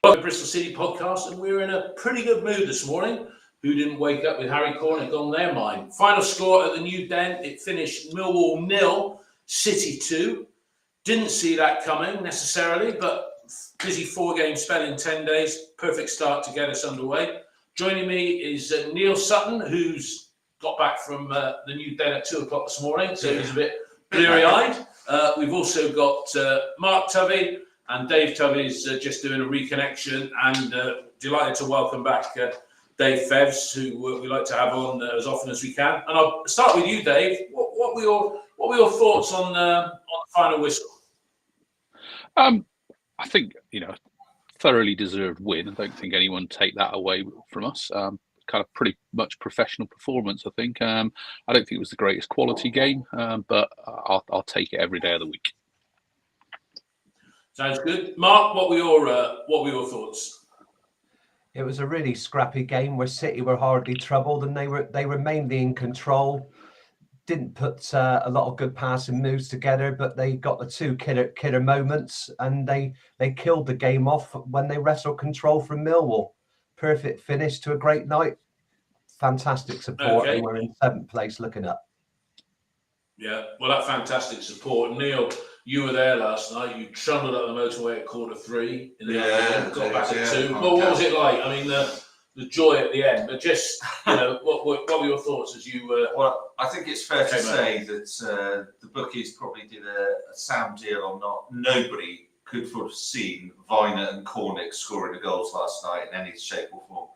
Welcome to Bristol City Podcast, and we're in a pretty good mood this morning. Who didn't wake up with Harry Cornick on their mind? Final score at the New Den, it finished Millwall 0, City 2. Didn't see that coming necessarily, but busy 4-game spell in 10 days. Perfect start to get us underway. Joining me is Neil Sutton, who's got back from the New Den at 2 o'clock this morning, so he's a bit bleary-eyed. We've also got Mark Tovey, and Dave Tovey's just doing a reconnection, and delighted to welcome back Dave Fevs, who we like to have on as often as we can. And I'll start with you, Dave. What were your thoughts on the final whistle? I think, thoroughly deserved win. I don't think anyone take that away from us. Kind of pretty much professional performance, I think. I don't think it was the greatest quality game, but I'll take it every day of the week. Sounds good. Mark, what were your thoughts? It was a really scrappy game where City were hardly troubled, and they were mainly in control. Didn't put a lot of good passing moves together, but they got the two killer moments, and they killed the game off when they wrestled control from Millwall. Perfect finish to a great night. Fantastic support, and we're in 7th place looking up. Yeah, well, that fantastic support. Neil, you were there last night. You trundled up the motorway at 3:15 in the afternoon, got back at 2. Well, what was it like? I mean, the joy at the end, but just, what were your thoughts as you were? Well, I think it's fair to say that the bookies probably did a sound deal on not. Nobody could have seen Viner and Cornick scoring the goals last night in any shape or form,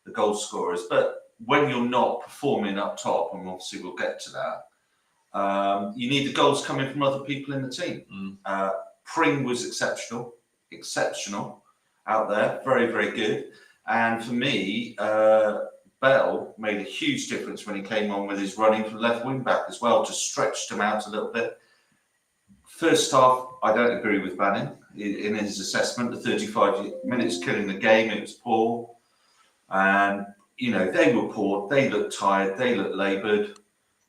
the goal scorers. But when you're not performing up top, and obviously we'll get to that, you need the goals coming from other people in the team. Pring was exceptional out there, very, very good. And for me, Bell made a huge difference when he came on with his running from left wing back as well, just stretched him out a little bit. First half, I don't agree with Banning in his assessment. The 35 minutes killing the game, it was poor. And, they were poor, they looked tired, they looked laboured.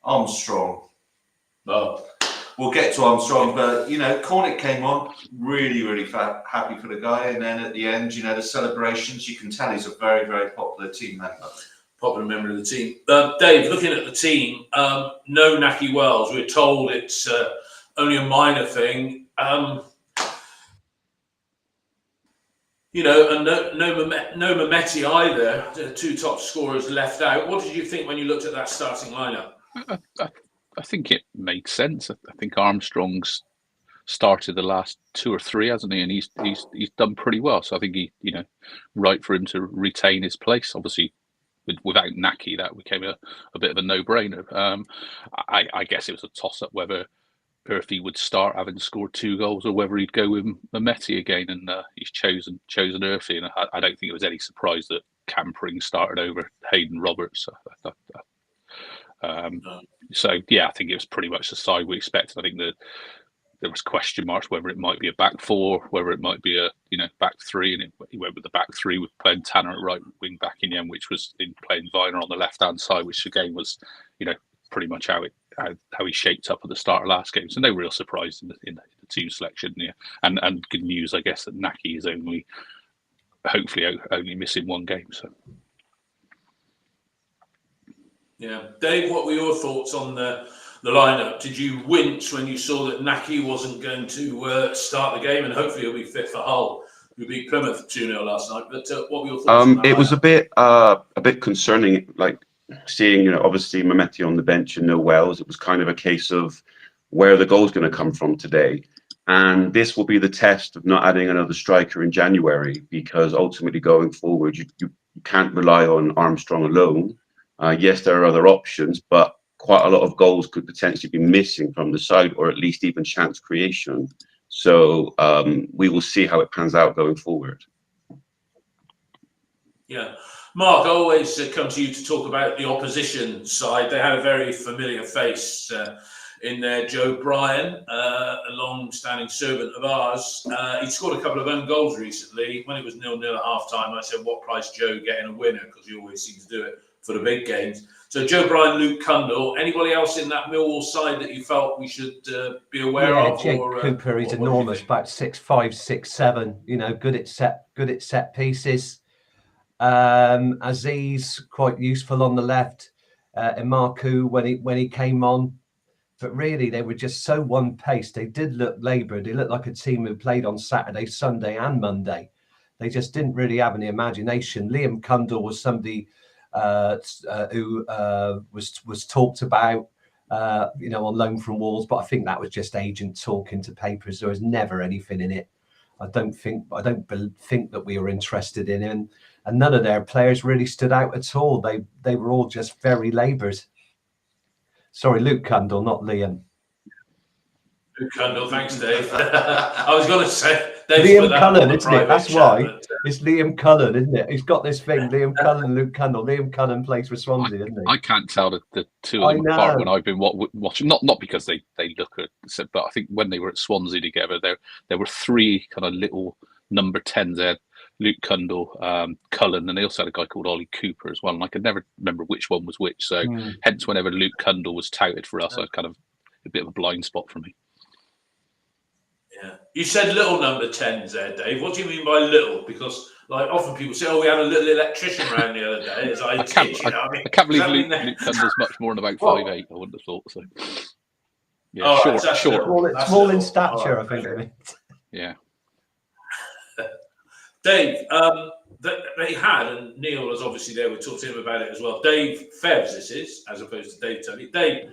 Armstrong. Well, we'll get to Armstrong, but Cornick came on really, really happy for the guy, and then at the end, the celebrations. You can tell he's a very, very popular team member. Popular member of the team. Dave, looking at the team, no Nahki Wells. We're told it's only a minor thing. And no Mehmeti either. The 2 top scorers left out. What did you think when you looked at that starting lineup? I think it made sense. I think Armstrong's started the last 2 or 3, hasn't he? And he's done pretty well. So I think he, right for him to retain his place. Obviously, without Nahki, that became a bit of a no-brainer. I guess it was a toss-up whether Murphy would start having scored 2 goals or whether he'd go with Mehmeti again. And he's chosen Murphy. And I don't think it was any surprise that Pring started over Hayden Roberts. So yeah, I think it was pretty much the side we expected. I think that there was question marks whether it might be a back 4, whether it might be a back 3, and he went with the back 3 with playing Tanner at right wing back in the end, which was in playing Viner on the left hand side, which again was pretty much how he shaped up at the start of last game. So no real surprise in the team selection. Yeah, and good news, I guess, that Nahki is hopefully only missing 1 game. So. Yeah, Dave, what were your thoughts on the lineup? Did you wince when you saw that Nahki wasn't going to start the game, and hopefully he'll be fit for Hull, who beat Plymouth 2-0 last night? But what were your thoughts on that? It was a bit concerning, like seeing obviously Mehmeti on the bench and no Wells. It was kind of a case of where the goal's going to come from today, and this will be the test of not adding another striker in January, because ultimately going forward you can't rely on Armstrong alone. Yes, there are other options, but quite a lot of goals could potentially be missing from the side, or at least even chance creation. So we will see how it pans out going forward. Yeah. Mark, I always come to you to talk about the opposition side. They had a very familiar face in there, Joe Bryan, a long-standing servant of ours. He scored a couple of own goals recently. When it was 0-0 at half-time, I said, what price Joe getting a winner? Because he always seems to do it. for the big games. So Joe Bryan, Luke Cundle. Anybody else in that Millwall side that you felt we should be aware of? Jake Cooper, he's enormous, about 6'5", 6'7". You know, good at set pieces. Aziz quite useful on the left. Imaku when he came on, but really they were just so one pace. They did look laboured. They looked like a team who played on Saturday, Sunday, and Monday. They just didn't really have any imagination. Liam Cundle was somebody who was talked about, you know, on loan from Wolves, but I think that was just agent talking to papers. There was never anything in it. I don't think that we were interested in him, and none of their players really stood out at all. They were all just very laboured. Sorry, Luke Cundle, not Liam. Luke Cundle, thanks, Dave. I was going to say Liam Cullen, isn't it? That's why it's Liam Cullen, isn't it? He's got this thing, Liam Cullen, Luke Cundle. Liam Cullen plays for Swansea, isn't he? I can't tell the two of them apart when I've been watching. Not because they look at, but I think when they were at Swansea together, there were three kind of little number 10s there. Luke Cundle, Cullen, and they also had a guy called Ollie Cooper as well. And I could never remember which one was which. So hence, whenever Luke Cundle was touted for us, I was kind of a bit of a blind spot for me. Yeah, you said little number 10s there, Dave. What do you mean by little? Because like often people say, "Oh, we had a little electrician around the other day." As I can't believe Luke Cundle's much more than about 5'8". I wouldn't have thought so. Yeah, short. Small in stature, I think. Right. Yeah. Dave, they had, and Neil was obviously there. We talked to him about it as well. Dave Fevs, this is, as opposed to Dave Tully. Dave,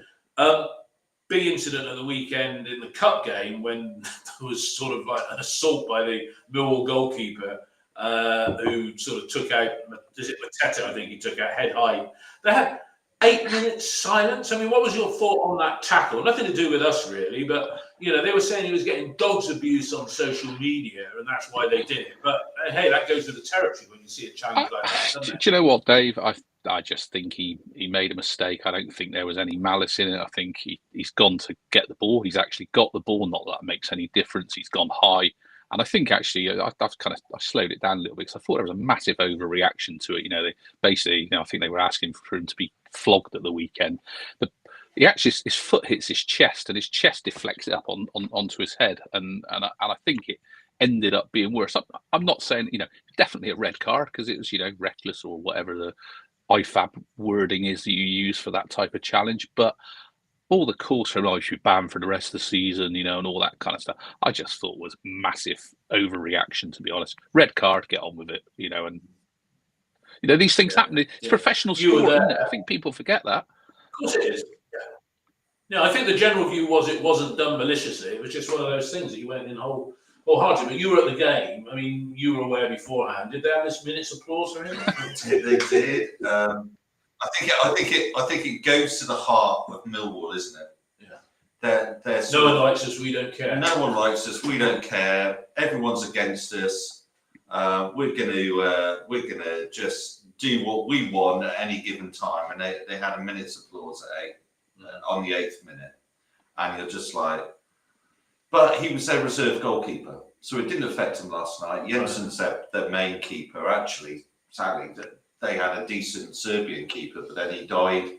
big incident at the weekend in the cup game when there was sort of like an assault by the Millwall goalkeeper who sort of took out, is it Mateta? I think he took out head high. They had 8 minutes silence. I mean, what was your thought on that tackle? Nothing to do with us really, but you know, they were saying he was getting dog's abuse on social media, and that's why they did it. But hey, that goes with the territory when you see a challenge like that, doesn't it? Do you know what, Dave? I just think he made a mistake. I don't think there was any malice in it. I think he's gone to get the ball. He's actually got the ball. Not that it makes any difference. He's gone high. And I think actually I slowed it down a little bit because I thought there was a massive overreaction to it. You know, they basically, you know, I think they were asking for him to be flogged at the weekend. But he actually, his foot hits his chest and his chest deflects it up onto his head. And I think it ended up being worse. I'm not saying, you know, definitely a red card because it was, you know, reckless or whatever the IFAB wording is that you use for that type of challenge. But all the calls for I should ban for the rest of the season, you know, and all that kind of stuff, I just thought was massive overreaction, to be honest. Red card, get on with it, you know, and you know these things happen. It's professional sport, isn't it? I think people forget that. Of course it is. Yeah, I think the general view was it wasn't done maliciously. It was just one of those things that you went in wholeheartedly. But you were at the game. I mean, you were aware beforehand. Did they have this minute's applause for him? They did. I think it goes to the heart of Millwall, isn't it? Yeah. No one likes us. We don't care. No one likes us. We don't care. Everyone's against us. We're gonna just do what we want at any given time. And they had a minute's applause at 8 on the 8th minute, and you're just like. But he was their reserve goalkeeper, so it didn't affect him last night. Jensen's their main keeper. Actually, sadly, they had a decent Serbian keeper, but then he died he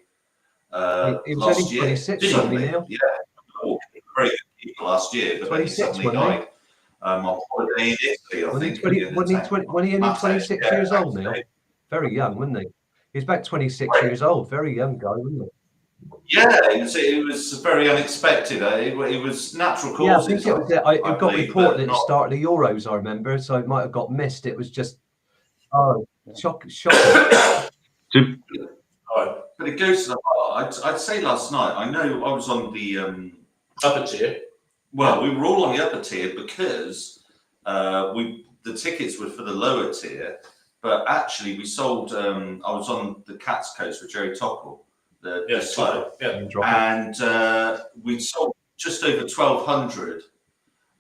was last only year. 26, suddenly, Neil. Yeah, very good keeper last year, but then he suddenly died on holiday in Italy, I think. When he only 26 years old, Neil? Very young, wasn't he? He's about 26 years old. Very young guy, wasn't he? Yeah, it was very unexpected. It was natural causes. Yeah, I think it got reported at the start of the Euros, I remember, so it might have got missed. It was just, shocking. But it goes to the heart. I'd say last night, I know I was on the upper tier. Well, we were all on the upper tier because the tickets were for the lower tier, but actually we sold. I was on the Cats Coast with Jerry Tockel. And we sold just over 1,200,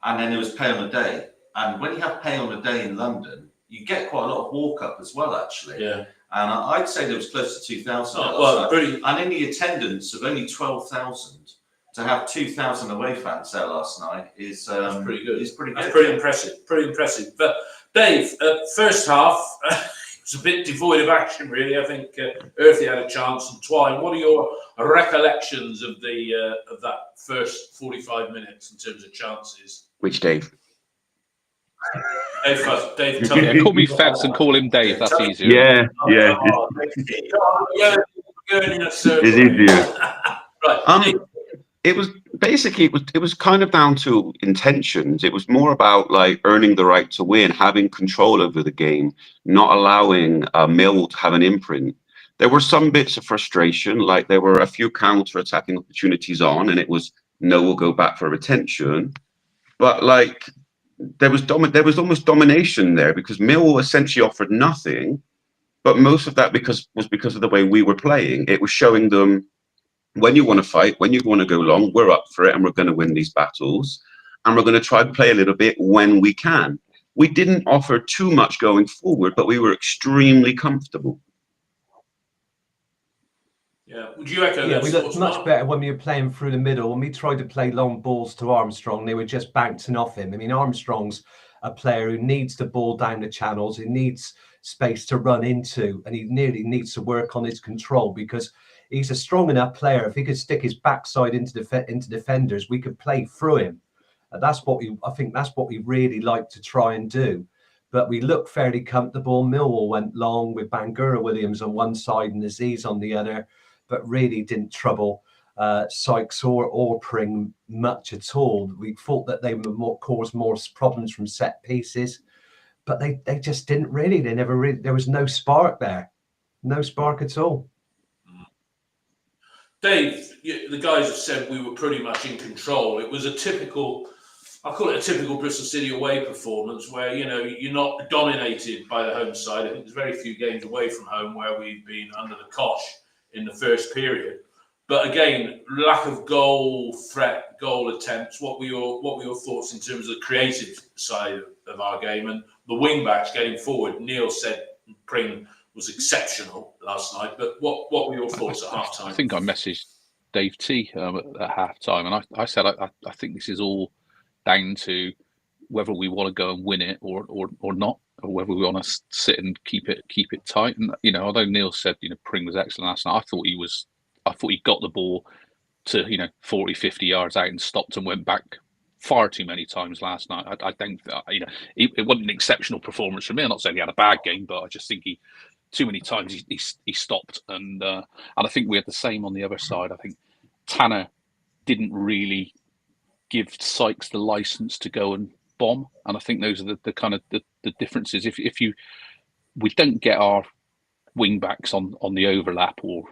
and then it was pay on a day. And when you have pay on a day in London, you get quite a lot of walk up as well, actually. Yeah. And I'd say there was close to 2,000. And in the attendance of only 12,000, to have 2,000 away fans there last night is pretty good. It's pretty good. That's pretty impressive. Pretty impressive. But Dave, first half. was a bit devoid of action, really. I think Earthy had a chance, and Twine. What are your recollections of that first 45 minutes in terms of chances? Which Dave? Dave first. Dave, tell Yeah, me. call me Fats and call him Dave. That's easier. Yeah, yeah. It's easier. Right. It was basically it was kind of down to intentions. It was more about like earning the right to win, having control over the game, not allowing Mill to have an imprint. There were some bits of frustration, like there were a few counter-attacking opportunities on, and it was no, we'll go back for retention. But like there was almost domination there because Mill essentially offered nothing. But most of that was because of the way we were playing. It was showing them, when you want to fight, when you want to go long, we're up for it and we're going to win these battles. And we're going to try and play a little bit when we can. We didn't offer too much going forward, but we were extremely comfortable. Yeah, would you echo Yeah, that? we looked much better when we were playing through the middle. When we tried to play long balls to Armstrong, they were just bouncing off him. I mean, Armstrong's a player who needs the ball down the channels. He needs space to run into, and he nearly needs to work on his control because he's a strong enough player. If he could stick his backside into defenders, we could play through him. I think that's what we really like to try and do. But we looked fairly comfortable. Millwall went long with Bangura Williams on one side and Aziz on the other, but really didn't trouble Sykes or Pring much at all. We thought that they would cause more problems from set pieces, but they just didn't really. They never really. There was no spark there, no spark at all. Dave, the guys have said we were pretty much in control. It was a typical, I call it a typical Bristol City away performance where, you know, you're not dominated by the home side. I think there's very few games away from home where we've been under the cosh in the first period. But again, lack of goal threat, goal attempts. What were your thoughts in terms of the creative side of our game and the wing backs getting forward? Neil said Pring was exceptional last night, but what were your thoughts at half time? I think I messaged Dave T at half time, and I said I think this is all down to whether we want to go and win it or not, or whether we want to sit and keep it tight. And you know, although Neil said Pring was excellent last night, I thought he got the ball to 40, 50 yards out and stopped and went back far too many times last night. I don't it wasn't an exceptional performance from me. I'm not saying he had a bad game, but I just think too many times he stopped, and I think we had the same on the other side. I think Tanner didn't really give Sykes the license to go and bomb, and I think those are the kind of the differences. If we don't get our wing backs on the overlap, or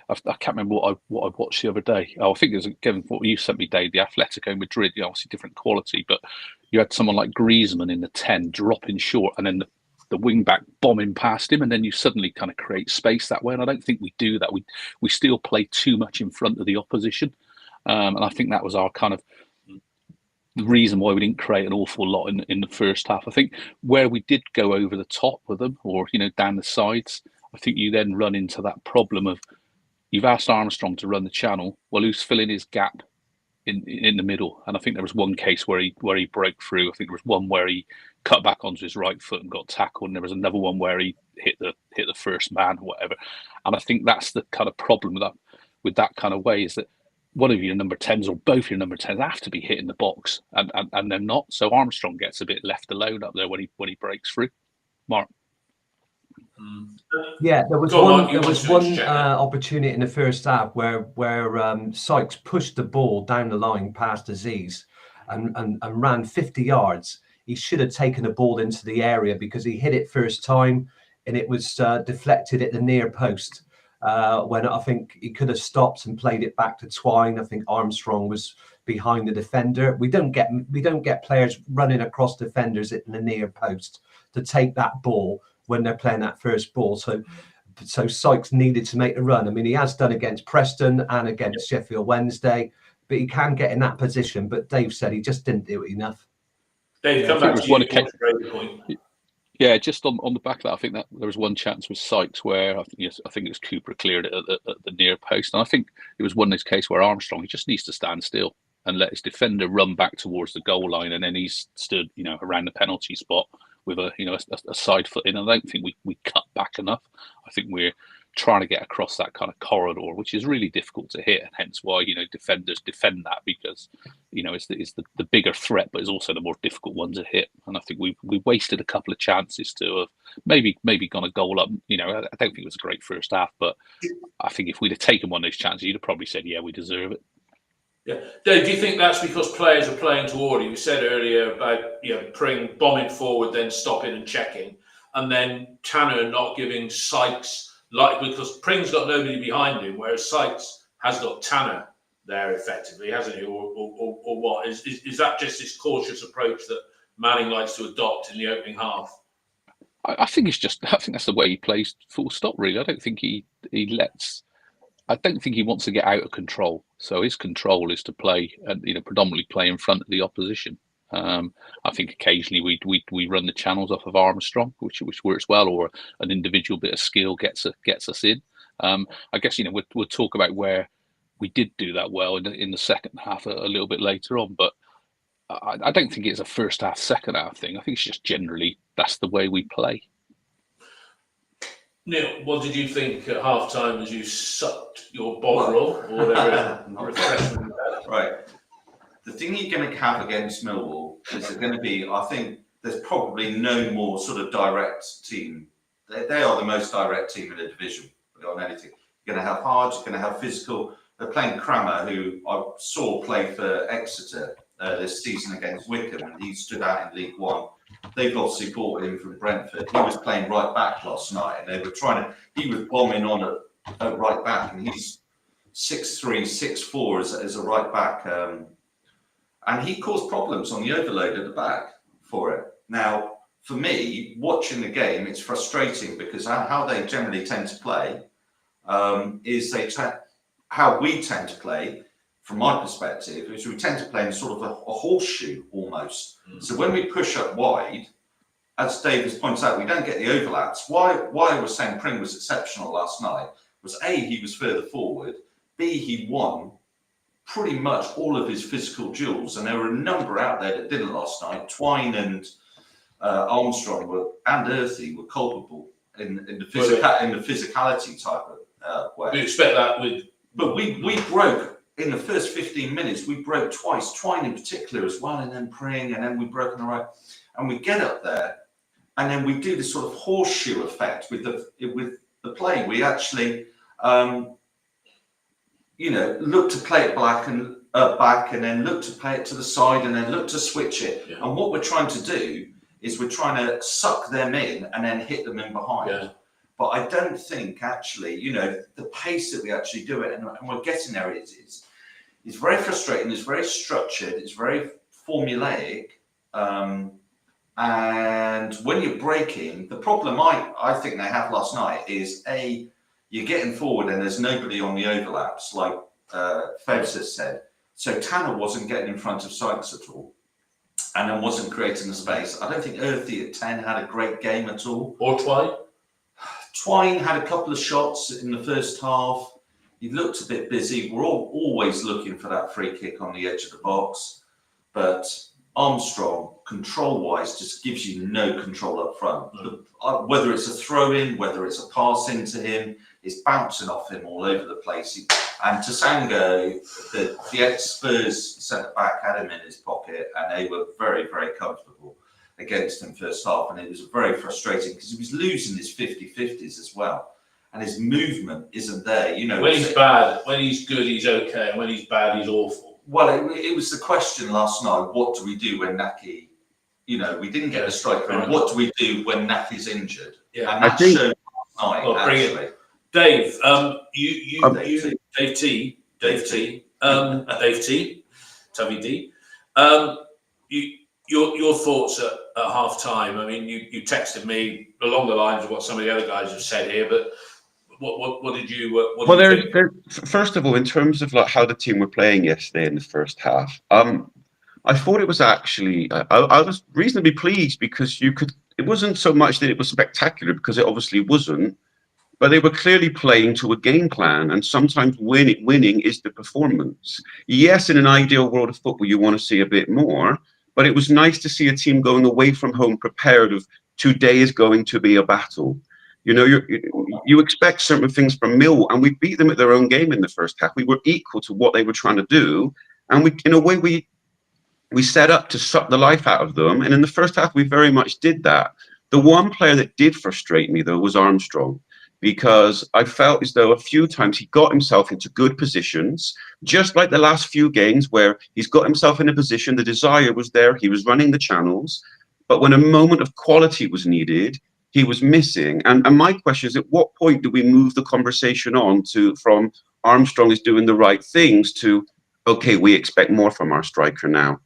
I can't remember what I watched the other day. I think it was Kevin. What you sent me, Dave, the Atletico Madrid. Obviously different quality, but you had someone like Griezmann in the 10 dropping short, and then the wing back bombing past him, and then you suddenly kind of create space that way. And I don't think we do that. We still play too much in front of the opposition, and I think that was our kind of the reason why we didn't create an awful lot in the first half. I think where we did go over the top with them, or down the sides, I think you then run into that problem of you've asked Armstrong to run the channel. Well, who's filling his gap in the middle? And I think there was one case where he broke through. I think there was one where he cut back onto his right foot and got tackled, and there was another one where he hit the first man or whatever. And I think that's the kind of problem with that kind of way, is that one of your number 10s or both your number 10s have to be hitting the box, and they're not. So Armstrong gets a bit left alone up there when he breaks through. Mark. Yeah, there was one opportunity in the first half where Sykes pushed the ball down the line past Aziz and ran 50 yards. He should have taken the ball into the area because he hit it first time and it was deflected at the near post. When I think he could have stopped and played it back to Twine. I think Armstrong was behind the defender. We don't get players running across defenders at the near post to take that ball when they're playing that first ball. So Sykes needed to make the run. I mean, he has done against Preston and against Sheffield Wednesday, but he can get in that position. But Dave said he just didn't do it enough. Dave, come back to you. Yeah, just on the back of that, I think that there was one chance with Sykes where I think it was Cooper cleared it at the near post, and I think it was one of those cases where Armstrong, he just needs to stand still and let his defender run back towards the goal line, and then he's stood around the penalty spot with a a side foot in. I don't think we cut back enough. I think we're trying to get across that kind of corridor, which is really difficult to hit, and hence why defenders defend that, because it's the bigger threat, but it's also the more difficult one to hit. And I think we wasted a couple of chances to have maybe gone a goal up. I don't think it was a great first half, but I think if we'd have taken one of those chances, you'd have probably said, yeah, we deserve it. Yeah, Dave, do you think that's because players are playing to order? You said earlier about Pring bombing forward, then stopping and checking, and then Tanner not giving Sykes, because Pring's got nobody behind him, whereas Sykes has got Tanner there effectively, hasn't he? Or what? Is that just this cautious approach that Manning likes to adopt in the opening half? I think that's the way he plays, full stop, really. I don't think he wants to get out of control. So his control is to play and predominantly play in front of the opposition. I think occasionally we run the channels off of Armstrong, which works well, or an individual bit of skill gets us in. I guess we'll talk about where we did do that well in the second half a little bit later on, but I don't think it's a first half, second half thing. I think it's just generally that's the way we play. Neil, what did you think at half time as you sucked your Bovril or whatever refreshment you had? Right. The thing you're going to have against Millwall is going to be, I think, there's probably no more sort of direct team. They are the most direct team in the division on anything. You're going to have hard, you're going to have physical. They're playing Crammer, who I saw play for Exeter this season against Wickham, and he stood out in League One. They've obviously bought him from Brentford. He was playing right back last night, and they were he was bombing on at right back, and he's 6'3", 6'4" as a right back. And he caused problems on the overload at the back for it. Now, for me, watching the game, it's frustrating because how they generally tend to play is how we tend to play, from my perspective, is we tend to play in sort of a horseshoe almost. So when we push up wide, as Davis points out, we don't get the overlaps. Why I was saying Pring was exceptional last night was A, he was further forward, B, he won pretty much all of his physical duels, and there were a number out there that didn't last night. Twine and Armstrong and Earthy were culpable in the physicality type of way. We expect that but we broke in the first 15 minutes. We broke twice, Twine in particular as well, and then Pring, and then we broke on the right. And we get up there, and then we do this sort of horseshoe effect with the play. We actually. Look to play it back and then look to play it to the side and then look to switch it. Yeah. And what we're trying to do is we're trying to suck them in and then hit them in behind. Yeah. But I don't think actually, the pace that we actually do it and we're getting there is very frustrating. It's very structured. It's very formulaic. And when you're breaking, the problem I think they have last night is you're getting forward and there's nobody on the overlaps, like Febs has said. So Tanner wasn't getting in front of Sykes at all and then wasn't creating the space. I don't think Earthy at 10 had a great game at all. Or Twine? Twine had a couple of shots in the first half. He looked a bit busy. We're always looking for that free kick on the edge of the box. But Armstrong, control-wise, just gives you no control up front. Whether it's a throw-in, whether it's a pass into him, it's bouncing off him all over the place. And Tasango, the ex-Spurs centre-back, had him in his pocket, and they were very, very comfortable against him first half. And it was very frustrating because he was losing his 50-50s as well. And his movement isn't there. When he's bad, when he's good, he's okay. And when he's bad, he's awful. Well, it was the question last night, what do we do when Naki, we didn't get a striker in. What do we do when Naki's injured? Yeah. And that showed last night, actually. Dave, Dave T, Tubby D, your thoughts at half time. I mean, you texted me along the lines of what some of the other guys have said here, but what did you? First of all, in terms of like how the team were playing yesterday in the first half, I thought it was actually I was reasonably pleased because it wasn't so much that it was spectacular because it obviously wasn't, but they were clearly playing to a game plan, and sometimes winning is the performance. Yes, in an ideal world of football, you want to see a bit more, but it was nice to see a team going away from home prepared of today is going to be a battle. You know, you expect certain things from Millwall, and we beat them at their own game in the first half. We were equal to what they were trying to do, and we, in a way, we set up to suck the life out of them. And in the first half, we very much did that. The one player that did frustrate me, though, was Armstrong, because I felt as though a few times he got himself into good positions, just like the last few games where he's got himself in a position, the desire was there, he was running the channels, but when a moment of quality was needed, he was missing. And my question is, at what point do we move the conversation on to from Armstrong is doing the right things to, okay, we expect more from our striker now?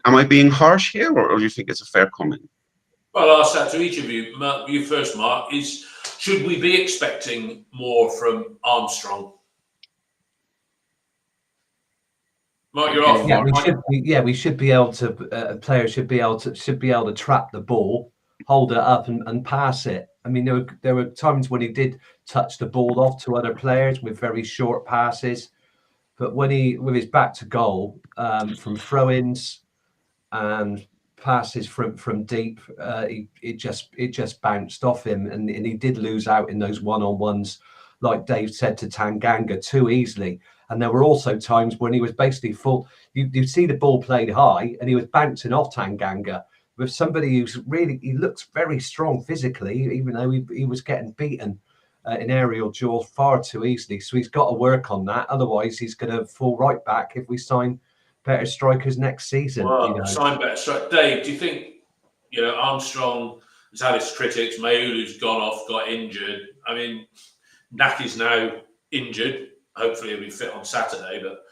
Am I being harsh here, or do you think it's a fair comment? Well, I'll ask that to each of you. Mark, you first, Mark. Should we be expecting more from Armstrong? Mark, you're off. Yeah, we should be able to. Players should be able to trap the ball, hold it up, and pass it. I mean, there were times when he did touch the ball off to other players with very short passes, but when with his back to goal, from throw-ins and passes from deep, it just bounced off him, and he did lose out in those one-on-ones, like Dave said, to Tanganga too easily. And there were also times when he was basically full. You see the ball played high, and he was bouncing off Tanganga with somebody who's really, he looks very strong physically, even though he was getting beaten in aerial duels far too easily. So he's got to work on that. Otherwise, he's going to fall right back if we sign better strikers next season. Well, sign better strikers. Dave, do you think, Armstrong has had his critics, Maulu's gone off, got injured. I mean, Naki's now injured. Hopefully he'll be fit on Saturday, but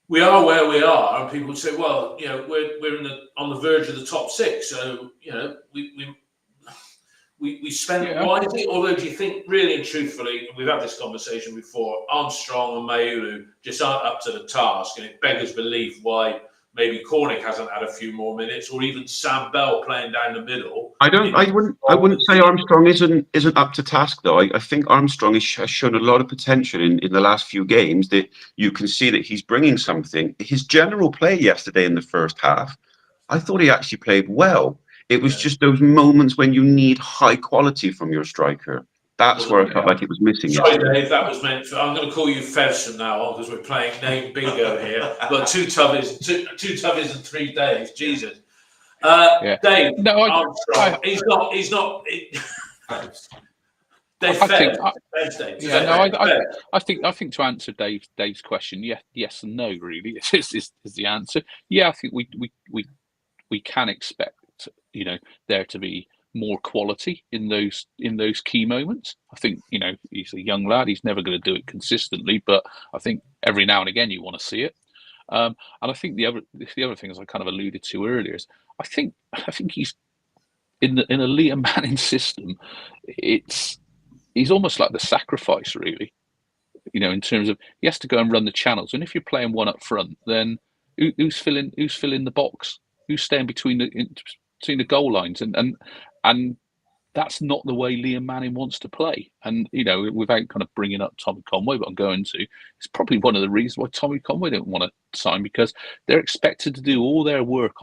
we are where we are, and people would say, well, we're on the verge of the top six, so we spend wisely. Although, do you think, really and truthfully, we've had this conversation before, Armstrong and Maulu just aren't up to the task, and it beggars belief why maybe Cornick hasn't had a few more minutes, or even Sam Bell playing down the middle. I wouldn't say Armstrong isn't up to task, though. I think Armstrong has shown a lot of potential in the last few games, that you can see that he's bringing something. His general play yesterday in the first half, I thought he actually played well. It was just those moments when you need high quality from your striker. That's where I felt like it was missing. Sorry, Dave, that was meant for. I'm going to call you Fez from now on because we're playing name bingo here. But two Tubbies in 3 days. Jesus. Dave, no, Armstrong. He's not. Dave, I think to answer Dave's question, yes and no, really, is the answer. Yeah, I think we can expect, there to be more quality in those key moments. I think, he's a young lad, he's never going to do it consistently, but I think every now and again you want to see it. And I think the other thing, as I kind of alluded to earlier, is I think he's in a Liam Manning system. He's almost like the sacrifice, really. In terms of he has to go and run the channels, and if you're playing one up front, then who's filling the box? Who's staying between the goal lines? And that's not the way Liam Manning wants to play. And, without kind of bringing up Tommy Conway, but I'm going to, it's probably one of the reasons why Tommy Conway didn't want to sign, because they're expected to do all their work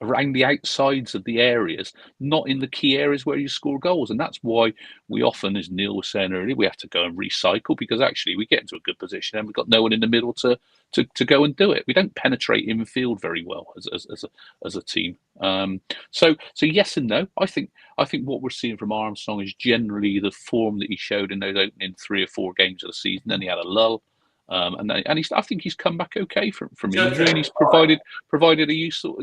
around the outsides of the areas, not in the key areas where you score goals. And that's why we often, as Neil was saying earlier, we have to go and recycle, because actually we get into a good position and we've got no one in the middle to go and do it. We don't penetrate in field very well as a team. So yes and no. I think what we're seeing from Armstrong is generally the form that he showed in those opening 3 or 4 games of the season. Then he had a lull. I think he's come back okay from injury, and he's provided a useful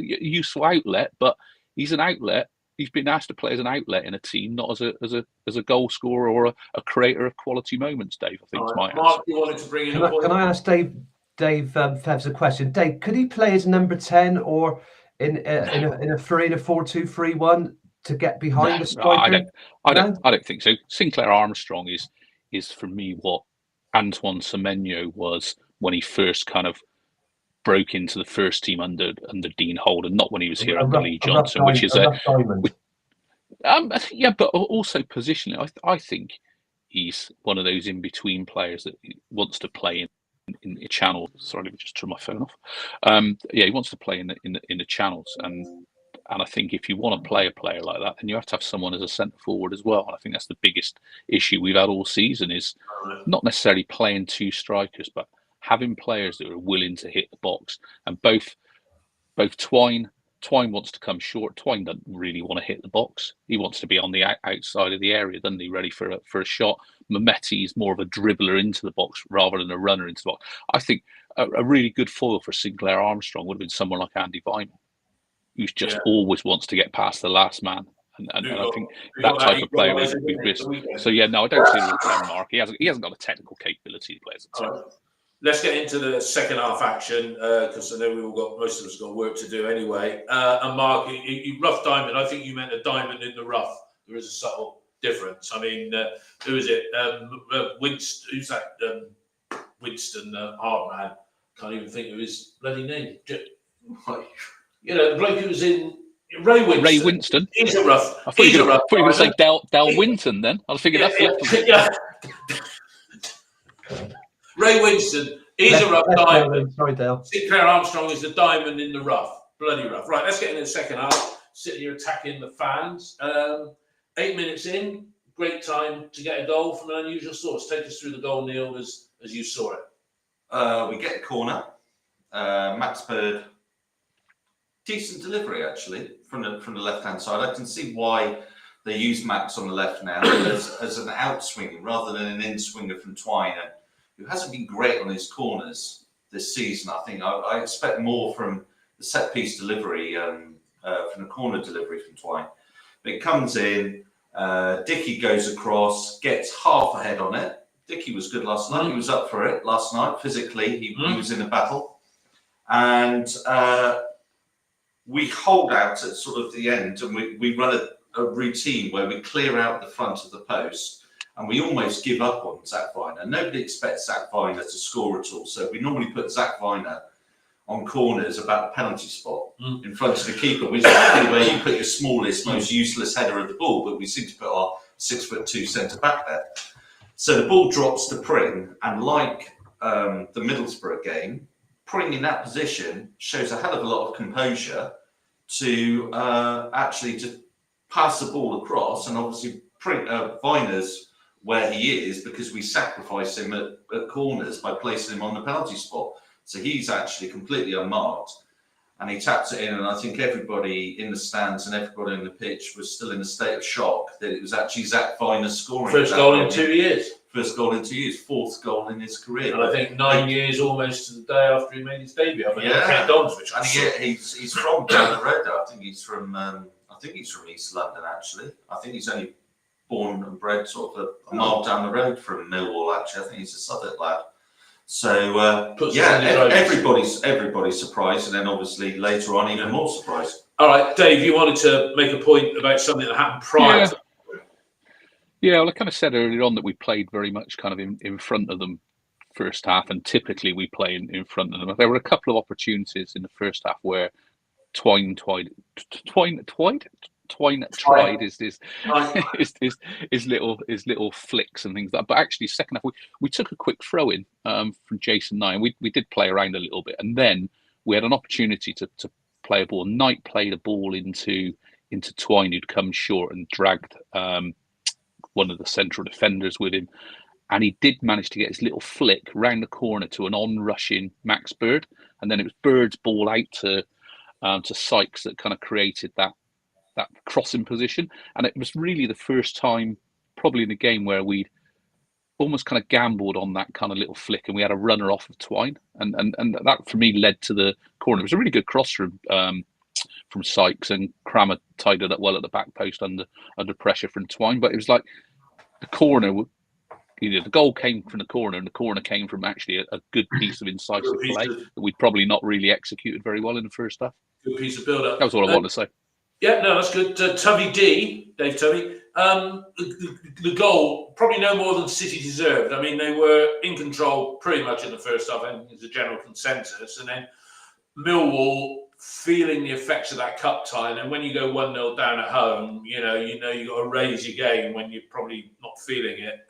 outlet. But he's an outlet. He's been asked to play as an outlet in a team, not as a goal scorer or a creator of quality moments. Dave, I think is my answer. Mark, you wanted to bring in a point. Can I ask Dave Fev's a question? Dave, could he play as number 10 or in a 4-2-3-1 to get behind the striker? I don't think so. Sinclair Armstrong is for me what Antoine Semenyo was when he first kind of broke into the first team under Dean Holden, not when he was here under Lee Johnson, which is but also positionally, I think he's one of those in between players that wants to play in in the channel. Sorry, let me just turn my phone off. Yeah, he wants to play in the channels, and I think if you want to play a player like that, then you have to have someone as a centre forward as well. And I think that's the biggest issue we've had all season, is not necessarily playing two strikers, but having players that are willing to hit the box. And both Twine wants to come short. Twine doesn't really want to hit the box. He wants to be on the outside of the area, doesn't he, ready for a shot. Mehmeti is more of a dribbler into the box rather than a runner into the box. I think a really good foil for Sinclair Armstrong would have been someone like Andy Vyman, who just always wants to get past the last man. And I think that type of player we've missed. So yeah, no, I don't see him as Mark. He hasn't got the technical capability to play as a team. Let's get into the second half action, because I know most of us got work to do anyway. And Mark, you rough diamond. I think you meant a diamond in the rough. There is a subtle difference. I mean, who is it? Winston. Who's that? Winston Hartman. Can't even think of his bloody name. You know, the bloke who was in Ray Winston. Ray Winston. He's a rough. I thought you were going to say Del Winton then. I figured that's the Ray Winston, he's a rough diamond. Sorry, Dale. Sinclair Armstrong is a diamond in the rough. Bloody rough. Right, let's get into the second half. Sitting here attacking the fans. 8 minutes in, great time to get a goal from an unusual source. Take us through the goal, Neil, as you saw it. We get a corner. Max Bird, decent delivery actually from the left-hand side. I can see why they use Max on the left now as an outswinger rather than an in-swinger from Twine, who hasn't been great on his corners this season. I think I expect more from the set-piece delivery, from the corner delivery from Twine. But it comes in, Dickey goes across, gets half a head on it. Dickey was good last night. He was up for it last night. Physically, he was in a battle. And we hold out at sort of the end, and we run a routine where we clear out the front of the post, and we almost give up on Zach Viner. Nobody expects Zach Viner to score at all. So we normally put Zach Viner on corners about the penalty spot in front of the keeper, which is probably where you put your smallest, most useless header of the ball, but we seem to put our 6'2" centre back there. So the ball drops to Pring, and like the Middlesbrough game, Pring in that position shows a hell of a lot of composure to actually just pass the ball across, and obviously Viner's where he is because we sacrifice him at corners by placing him on the penalty spot. So he's actually completely unmarked, and he taps it in, and I think everybody in the stands and everybody on the pitch was still in a state of shock that it was actually Zach Viner scoring. First goal in 2 years. First goal in 2 years, fourth goal in his career. And I think 9 years almost to the day after he made his debut. I mean, Dons, which and he's from down the road. I think he's from East London actually. I think he's only born and bred sort of a mile down the road from Millwall actually. I think he's a Southwark lad. So everybody's surprised, and then obviously later on even more surprised. All right, Dave, you wanted to make a point about something that happened prior to. Yeah, well, I kind of said earlier on that we played very much kind of in front of them first half, and typically we play in front of them. There were a couple of opportunities in the first half where Twine tried his little flicks and things like that. But actually, second half we took a quick throw in from Jason Nye. We did play around a little bit, and then we had an opportunity to play a ball. Knight played a ball into Twine, who'd come short and dragged one of the central defenders with him, and he did manage to get his little flick round the corner to an on-rushing Max Bird, and then it was Bird's ball out to Sykes that kind of created that crossing position. And it was really the first time probably in the game where we'd almost kind of gambled on that kind of little flick, and we had a runner off of Twine, and that for me led to the corner. It was a really good cross from Sykes, and Crammer tied it up well at the back post under pressure from Twine. But it was like the corner, the goal came from the corner, and the corner came from actually a good piece of incisive play that we'd probably not really executed very well in the first half. Good piece of build-up. That was all I wanted to say. Yeah, no, that's good. Dave Tubby. The goal, probably no more than City deserved. I mean, they were in control pretty much in the first half, and it's a general consensus. And then Millwall feeling the effects of that cup tie. And when you go 1-0 down at home, you know you got to raise your game when you're probably not feeling it.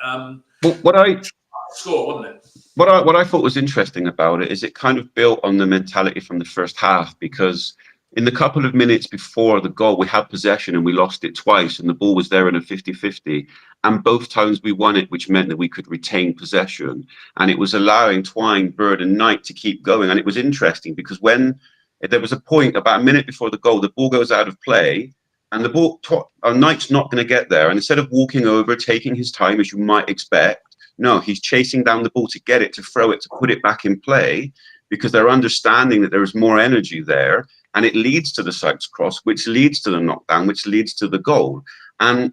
score, wasn't it? What I thought was interesting about it is it kind of built on the mentality from the first half, because in the couple of minutes before the goal, we had possession and we lost it twice, and the ball was there in a 50-50. And both times we won it, which meant that we could retain possession. And it was allowing Twine, Bird, and Knight to keep going. And it was interesting because when there was a point about a minute before the goal, the ball goes out of play, and the ball, Knight's not going to get there. And instead of walking over, taking his time, as you might expect, no, he's chasing down the ball to get it, to throw it, to put it back in play, because they're understanding that there is more energy there. And it leads to the Sykes cross, which leads to the knockdown, which leads to the goal. And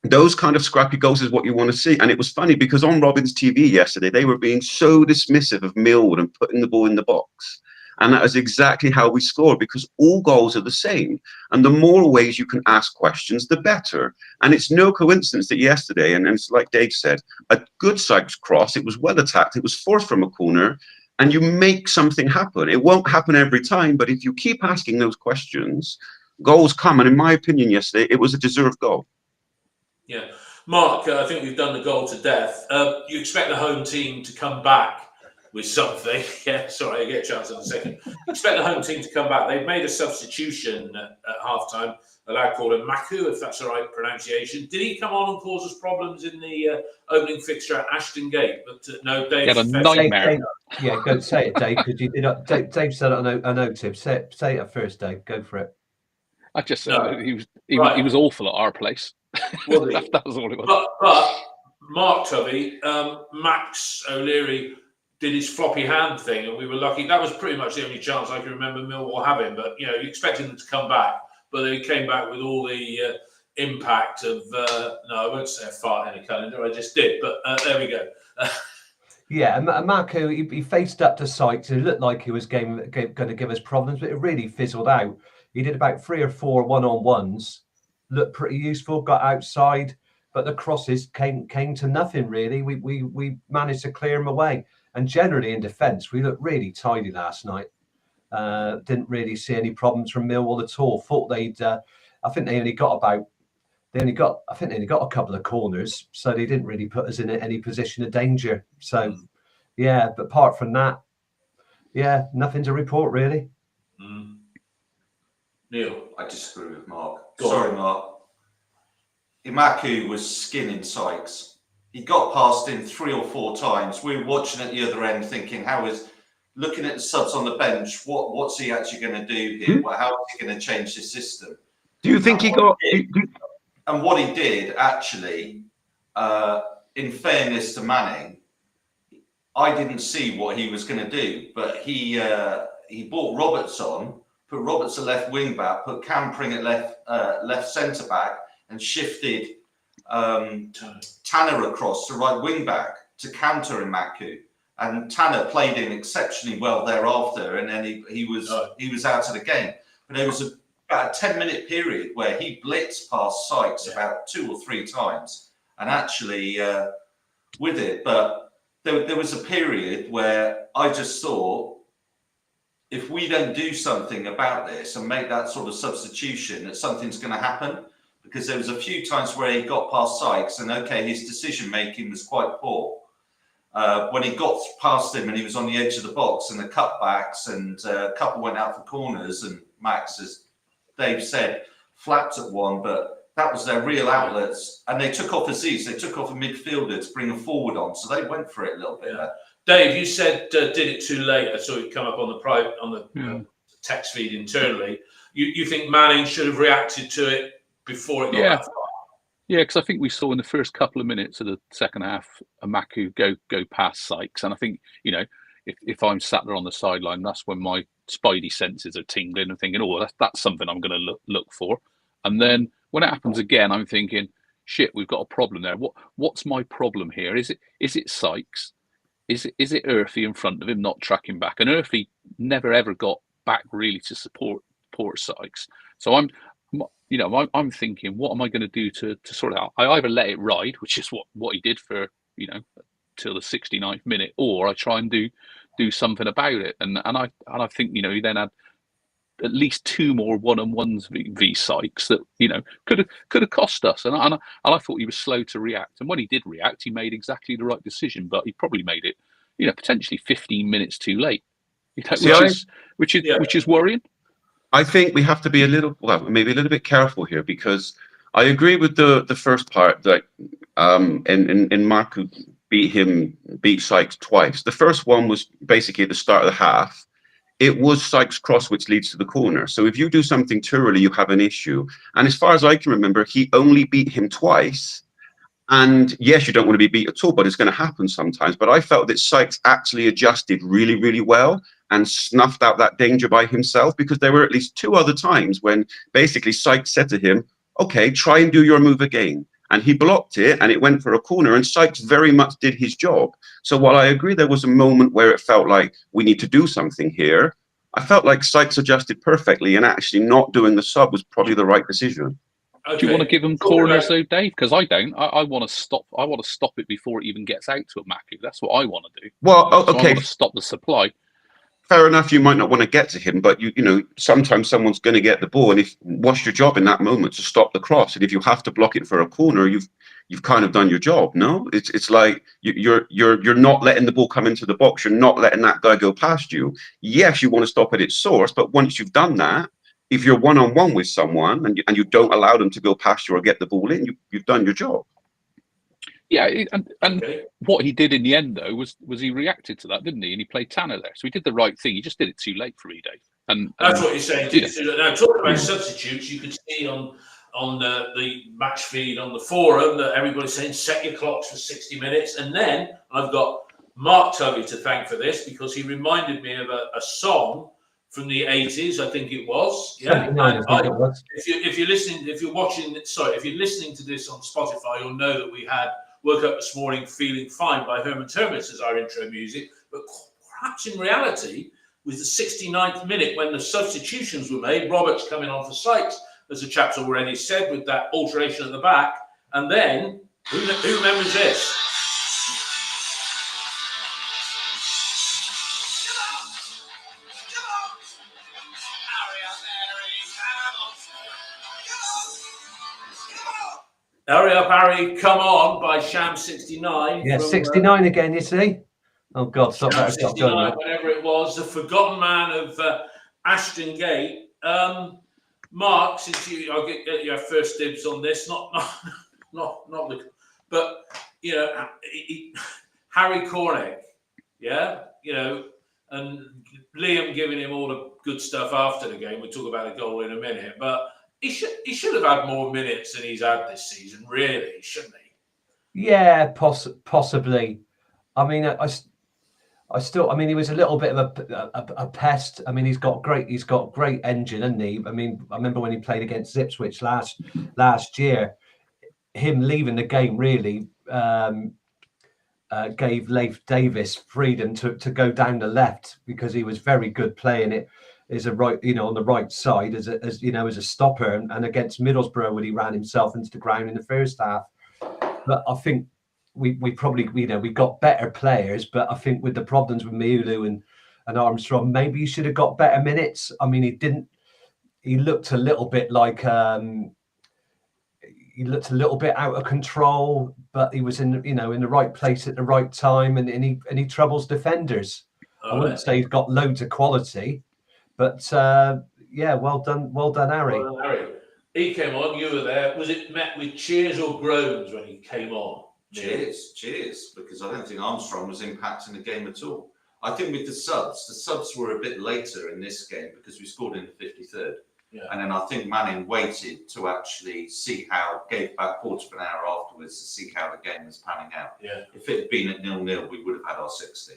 those kind of scrappy goals is what you want to see. And it was funny because on Robin's TV yesterday, they were being so dismissive of Millwall and putting the ball in the box. And that is exactly how we score, because all goals are the same. And the more ways you can ask questions, the better. And it's no coincidence that yesterday, and it's like Dave said, a good Sykes cross, it was well attacked, it was forced from a corner, and you make something happen. It won't happen every time, but if you keep asking those questions, goals come. And in my opinion yesterday, it was a deserved goal. Yeah. Mark, I think we've done the goal to death. You expect the home team to come back with something. Yeah, sorry, I'll get a chance in a second. Expect the home team to come back. They've made a substitution at half-time, a lad called Maku, if that's the right pronunciation. Did he come on and cause us problems in the opening fixture at Ashton Gate? But no, Dave. He had a nightmare. Yeah, go say it, Dave, because you did. Dave said it on OTIP. Say it first, Dave. Go for it. I just said No. he was awful at our place. Was he? that was all it was. But Mark Tubby, Max O'Leary did his floppy hand thing, and we were lucky. That was pretty much the only chance I can remember Millwall having. But you expected them to come back, but they came back with all the impact of. No, I won't say a fart in a calendar. I just did, but there we go. Yeah, and Marco, he faced up to Sykes. It looked like he was going to give us problems, but it really fizzled out. He did about 3 or 4 one-on-ones, looked pretty useful, got outside, but the crosses came to nothing really. We managed to clear them away, and generally in defence, we looked really tidy last night. Didn't really see any problems from Millwall at all. Thought they'd. I think they only got a couple of corners, so they didn't really put us in any position of danger. So, yeah, but apart from that, yeah, nothing to report really. Neil, I disagree with Mark. Go Sorry, on. Mark. Imaku was skinning Sykes. He got past him 3 or 4 times. We were watching at the other end thinking, looking at the subs on the bench, what's he actually going to do here? How is he going to change the system? Do you think he got... And what he did, actually, in fairness to Manning, I didn't see what he was going to do, but he brought Roberts on, put Roberts at left wing back, put Cam Pring at left centre back, and shifted Tanner across to right wing back to counter Imaku. And Tanner played in exceptionally well thereafter, and then he was out of the game. But there was about a 10-minute period where he blitzed past Sykes about 2 or 3 times, and actually with it. But there was a period where I just thought, if we don't do something about this and make that sort of substitution, that something's going to happen. Because there was a few times where he got past Sykes, and his decision making was quite poor. When he got past him and he was on the edge of the box, and the cutbacks, and a couple went out for corners, and Max, as Dave said, flapped at one, but that was their real outlets. And they took off Aziz, they took off a midfielder to bring a forward on, so they went for it a little bit. Yeah. Dave, you said did it too late. I saw it come up on the text feed internally. You think Manning should have reacted to it before it got that far? Yeah, because I think we saw in the first couple of minutes of the second half, Maku go past Sykes, and I think if I'm sat there on the sideline, that's when my spidey senses are tingling and thinking, oh, that's something I'm going to look for. And then when it happens again, I'm thinking, shit, we've got a problem there. What's my problem here? Is it Sykes? Is it Earthy in front of him not tracking back? And Earthy never ever got back really to support Sykes. So I'm thinking, what am I going to do to sort it out? I either let it ride, which is what he did for till the 69th minute, or I try and do something about it. And I think he then had at least 2 more one-on-ones v Sykes that could have cost us. And I thought he was slow to react. And when he did react, he made exactly the right decision. But he probably made it, potentially 15 minutes too late. Which is worrying. I think we have to be maybe a little bit careful here, because I agree with the first part that and Marco beat Sykes twice. The first one was basically at the start of the half. It was Sykes' cross which leads to the corner. So if you do something too early, you have an issue. And as far as I can remember, he only beat him twice. And yes, you don't want to be beat at all, but it's going to happen sometimes. But I felt that Sykes actually adjusted really, really well and snuffed out that danger by himself, because there were at least 2 other times when basically Sykes said to him, okay, try and do your move again. And he blocked it and it went for a corner, and Sykes very much did his job. So while I agree there was a moment where it felt like we need to do something here, I felt like Sykes adjusted perfectly, and actually not doing the sub was probably the right decision. Okay. Do you want to give him corners though, Dave? Because I don't. I want to stop. I want to stop it before it even gets out to a Maku. That's what I want to do. Well, okay. So I want to stop the supply. Fair enough. You might not want to get to him, but sometimes someone's going to get the ball, and what's your job in that moment? To stop the cross. And if you have to block it for a corner, you've kind of done your job. No, it's like you're not letting the ball come into the box. You're not letting that guy go past you. Yes, you want to stop at its source, but once you've done that, if you're one-on-one with someone and you don't allow them to go past you or get the ball in, you've done your job. Yeah, and what he did in the end though was he reacted to that, didn't he? And he played Tanner there, so he did the right thing. He just did it too late for me, Dave. And that's what you're saying. Now, talking about substitutes, you could see on the match feed on the forum that everybody's saying set your clocks for 60 minutes, and then I've got Mark Tubby to thank for this, because he reminded me of a song from the 80s, I think it was. Yeah. If you're listening to this on Spotify, you'll know that we woke up this morning feeling fine by Herman Termitz as our intro music, but perhaps in reality was the 69th minute when the substitutions were made. Roberts coming on for Sykes, as the chap's already said, with that alteration at the back, and then who remembers this? Hurry up, Harry, come on, by Sham 69. Yeah, 69 again, you see? Oh, God, stop that. 69, whatever it was, the forgotten man of Ashton Gate. Mark, since I'll get your first dibs on this, but Harry Cornick, and Liam giving him all the good stuff after the game. We'll talk about the goal in a minute, but he should have had more minutes than he's had this season, really, shouldn't he? Yeah, possibly. I mean, I still. I mean, he was a little bit of a pest. I mean, he's got great engine, hasn't he? I mean, I remember when he played against Ipswich last year, him leaving the game really gave Leif Davis freedom to go down the left, because he was very good playing it. Is a right, on the right side as a stopper, and against Middlesbrough when he ran himself into the ground in the first half. But I think we probably we got better players, but I think with the problems with Miulu and Armstrong, maybe he should have got better minutes. I mean, he didn't. He looked a little bit like he looked a little bit out of control, but he was in the right place at the right time, and he troubles defenders. I wouldn't say he's got loads of quality. But well done, Harry. Well done, Harry. He came on. You were there. Was it met with cheers or groans when he came on? Cheers, because I don't think Armstrong was impacting the game at all. I think with the subs were a bit later in this game because we scored in the 53rd, and then I think Manning waited to actually see gave back quarter of an hour afterwards to see how the game was panning out. Yeah. If it had been at 0-0, we would have had our 60.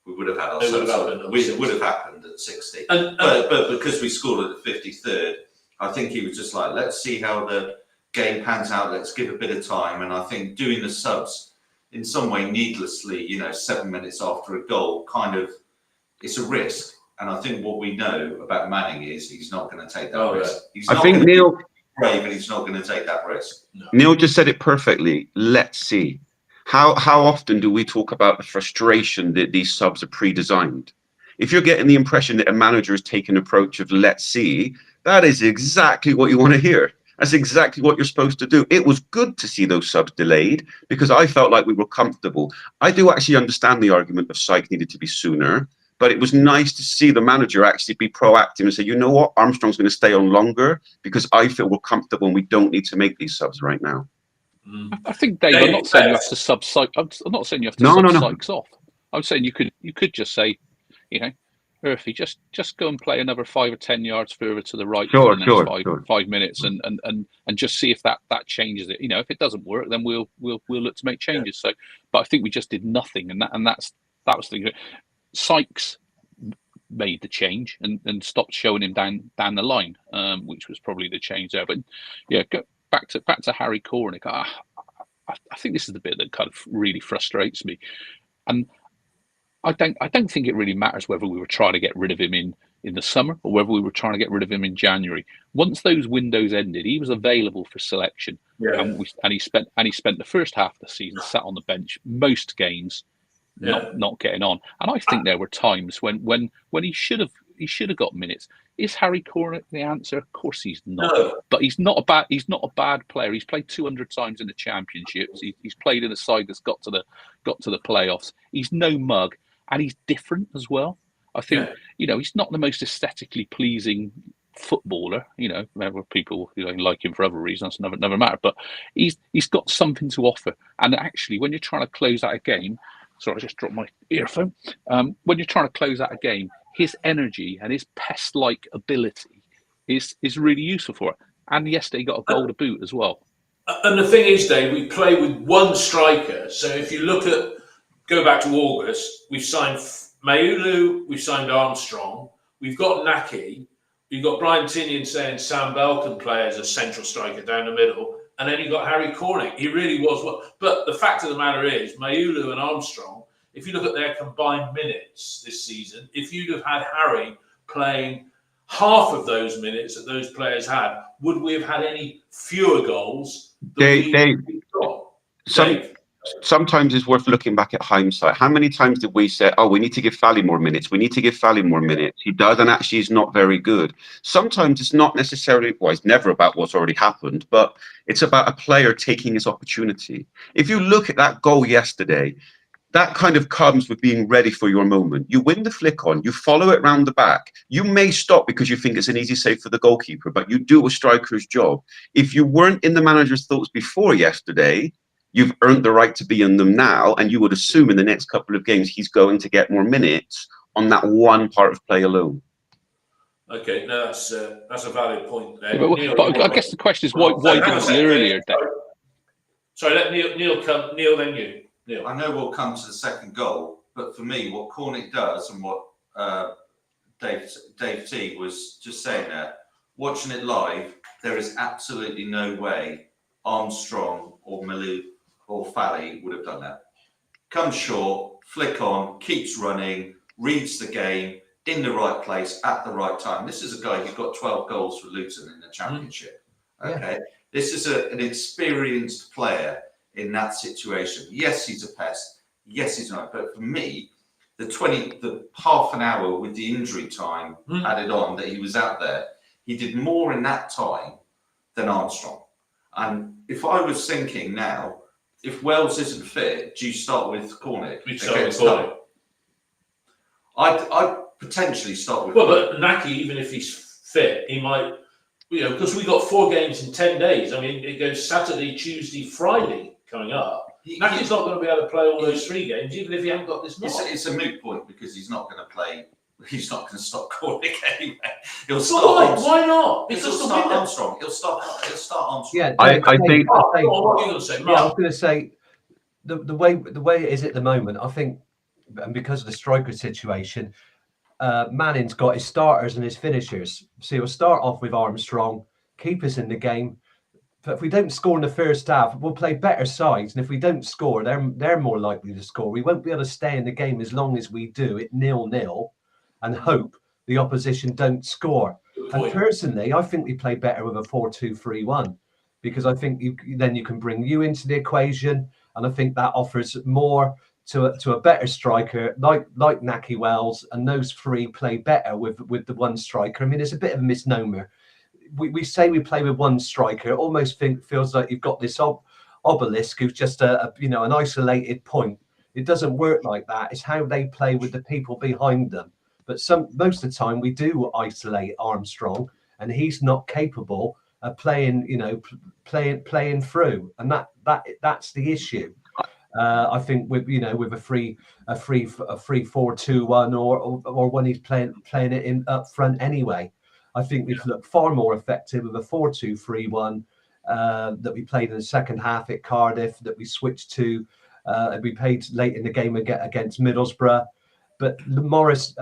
We would have had our it would have happened at 60. But because we scored at the 53rd, I think he was just like, let's see how the game pans out. Let's give a bit of time. And I think doing the subs in some way needlessly, 7 minutes after a goal, it's a risk. And I think what we know about Manning is he's not going to take that risk. I think Neil brave, and he's not going to take that risk. No. Neil just said it perfectly. Let's see. How often do we talk about the frustration that these subs are pre-designed? If you're getting the impression that a manager is taking an approach of let's see, that is exactly what you want to hear. That's exactly what you're supposed to do. It was good to see those subs delayed because I felt like we were comfortable. I do actually understand the argument of Syke needed to be sooner, but it was nice to see the manager actually be proactive and say, you know what, Armstrong's going to stay on longer because I feel we're comfortable and we don't need to make these subs right now. I think, Dave, I'm not saying you have to sub Syke. I'm not saying you have to sub Sykes off. I'm saying you could just say, you know, Murphy, just go and play another 5 or 10 yards further to the right for the next 5 minutes, and just see if that changes it. You know, if it doesn't work, then we'll look to make changes. So, but I think we just did nothing, and that was the Sykes made the change and stopped showing him down the line, which was probably the change there. But yeah, go back to Harry Cornick. I think this is the bit that kind of really frustrates me, and I don't think it really matters whether we were trying to get rid of him in the summer or whether we were trying to get rid of him in January. Once those windows ended, he was available for selection, and he spent the first half of the season sat on the bench most games, not getting on. And I think there were times when he should have got minutes. Is Harry Cornick the answer? Of course he's not. No. But he's not a bad player. He's played 200 times in the championships. He's played in a side that's got to the playoffs. He's no mug. And he's different as well. I think, you know, he's not the most aesthetically pleasing footballer. You know, people like him for other reasons, never matter. But he's got something to offer. And actually, when you're trying to close out a game, sorry, I just dropped my earphone. When you're trying to close out a game, his energy and his pest-like ability is really useful for it. And yesterday he got a goal to boot as well. And the thing is, Dave, we play with one striker. So if you go back to August, we've signed Maulu, we've signed Armstrong, we've got Naki, we've got Brian Tinian saying Sam Bell can play as a central striker down the middle, and then you got Harry Cornick. He really was well. But the fact of the matter is, Maulu and Armstrong, if you look at their combined minutes this season, if you'd have had Harry playing half of those minutes that those players had, would we have had any fewer goals? Dave, sometimes it's worth looking back at hindsight. How many times did we say, oh, we need to give Fally more minutes. We need to give Fally more minutes. He does, and actually he's not very good. Sometimes it's not necessarily, well, it's never about what's already happened, but it's about a player taking his opportunity. If you look at that goal yesterday, that kind of comes with being ready for your moment. You win the flick on, you follow it round the back. You may stop because you think it's an easy save for the goalkeeper, but you do a striker's job. If you weren't in the manager's thoughts before yesterday, you've earned the right to be in them now, and you would assume in the next couple of games he's going to get more minutes on that one part of play alone. Okay, no, that's a valid point there. But I guess the question is why didn't we earlier? Sorry, let Neil come. Neil, then you. Neil. I know we'll come to the second goal, but for me, what Cornick does and what Dave T was just saying there, watching it live, there is absolutely no way Armstrong or Malu or Fally would have done that. Comes short, flick on, keeps running, reads the game, in the right place at the right time. This is a guy who got 12 goals for Luton in the championship. Okay, this is an experienced player in that situation. Yes, he's a pest. Yes, he's not. But for me, the half an hour with the injury time added on that he was out there, he did more in that time than Armstrong. And if I was thinking now, if Wells isn't fit, do you start with Cornick? I'd potentially start with. Well, but Naki, even if he's fit, he might, because we got 4 games in 10 days. I mean, it goes Saturday, Tuesday, Friday coming up. Naki's not going to be able to play all those 3 games, even if he hasn't got this mark. It's a moot point because he's not going to play. He's not going to stop Cornick anyway. He'll start. Why not? Because he'll start Armstrong. He'll start Armstrong. Yeah, I think. What are you going to say, Mark? I was going to say the way it is at the moment. I think, and because of the striker situation, Manning's got his starters and his finishers. So he'll start off with Armstrong, keep us in the game. But if we don't score in the first half, we'll play better sides. And if we don't score, they're more likely to score. We won't be able to stay in the game as long as we do it 0-0 and hope the opposition don't score. And personally, I think we play better with a 4-2-3-1 because I think then you can bring you into the equation, and I think that offers more to a better striker like Naki Wells, and those three play better with the one striker. I mean, it's a bit of a misnomer. We say we play with one striker, it almost feels like you've got this obelisk who's just a an isolated point. It doesn't work like that. It's how they play with the people behind them. But most of the time we do isolate Armstrong, and he's not capable of playing, playing through, and that's the issue. I think with with a 3-4-2-1, or when he's playing it in up front anyway. I think we've looked far more effective with a 4-2-3-1 that we played in the second half at Cardiff, that we switched to. We played late in the game against Middlesbrough. But Morris,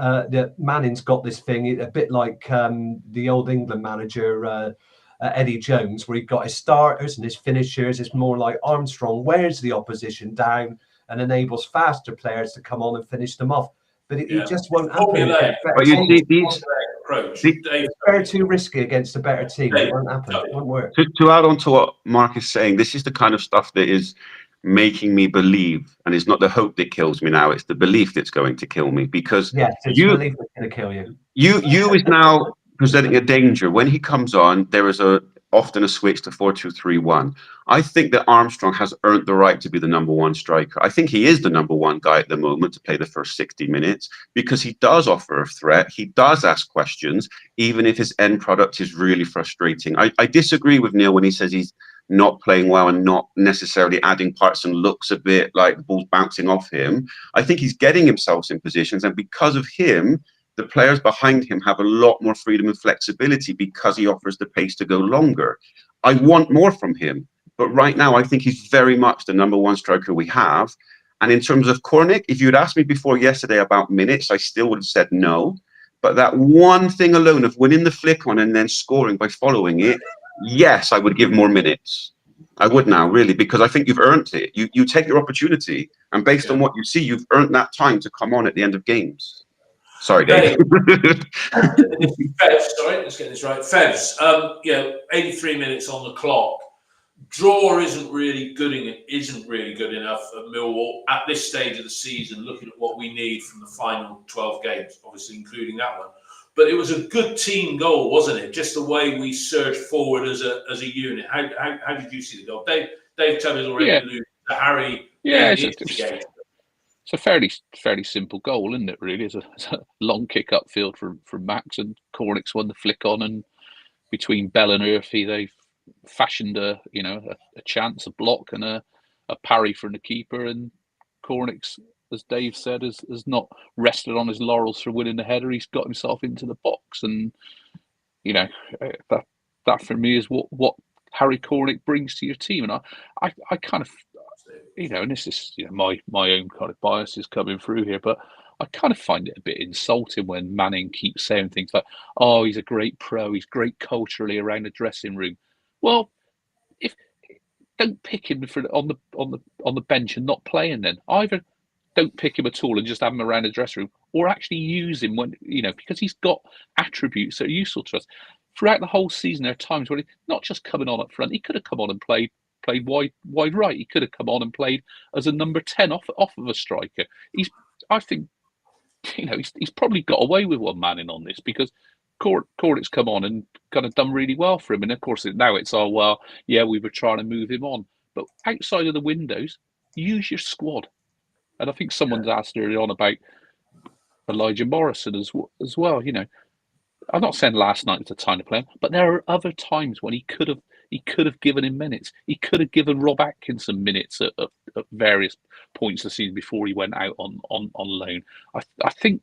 Manning's got this thing a bit like the old England manager Eddie Jones, where he got his starters and his finishers. It's more like Armstrong wears the opposition down and enables faster players to come on and finish them off. But it just won't happen. But you see, these it's very too risky against a better team. It won't happen. It won't work. To add on to what Mark is saying, this is the kind of stuff that is making me believe, and it's not the hope that kills me now, it's the belief that's going to kill me, because yes, it's belief that's going to kill you. You is now presenting a danger. When he comes on, there is often a switch to 4-2-3-1. I think that Armstrong has earned the right to be the number one striker. I think he is the number one guy at the moment to play the first 60 minutes, because he does offer a threat. He does ask questions, even if his end product is really frustrating. I disagree with Neil when he says he's not playing well and not necessarily adding parts and looks a bit like the ball's bouncing off him. I think he's getting himself in positions, and because of him, the players behind him have a lot more freedom and flexibility because he offers the pace to go longer. I want more from him, but right now I think he's very much the number one striker we have. And in terms of Cornick, if you'd asked me before yesterday about minutes, I still would have said no. But that one thing alone of winning the flick on and then scoring by following it, yes, I would give more minutes. I would now, really, because I think you've earned it. You take your opportunity, and based on what you see, you've earned that time to come on at the end of games. Sorry, Dave. Fevs, sorry, let's get this right. Fevs, 83 minutes on the clock. Draw isn't really good enough at Millwall at this stage of the season, looking at what we need from the final 12 games, obviously including that one. But it was a good team goal, wasn't it? Just the way we surged forward as a unit. How did you see the goal? Dave Tubbs already alluded to Harry. Yeah, it's a fairly simple goal, isn't it? Really, it's a long kick upfield from Max, and Cornick's won the flick on, and between Bell and Murphy, they've fashioned a chance, a block, and a parry from the keeper. And Cornick's, as Dave said, has not rested on his laurels for winning the header. He's got himself into the box, and that for me is what Harry Cornick brings to your team. And I kind of, and this is my own kind of bias is coming through here, but I kind of find it a bit insulting when Manning keeps saying things like, "Oh, he's a great pro, he's great culturally around the dressing room." Well, if don't pick him on the bench and not play him, then either don't pick him at all and just have him around the dressing room, or actually use him when because he's got attributes that are useful to us. Throughout the whole season, there are times when he's not just coming on up front. He could have come on and played wide right. He could have come on and played as a number 10 off of a striker. I think he's probably got away with one man in on this, because Cornick's come on and kind of done really well for him. And of course now it's we were trying to move him on, but outside of the windows, use your squad. And I think someone's asked earlier on about Elijah Morrison as well. I'm not saying last night was a time to play him, but there are other times when he could have given him minutes. He could have given Rob Atkinson minutes at various points of the season before he went out on loan. I think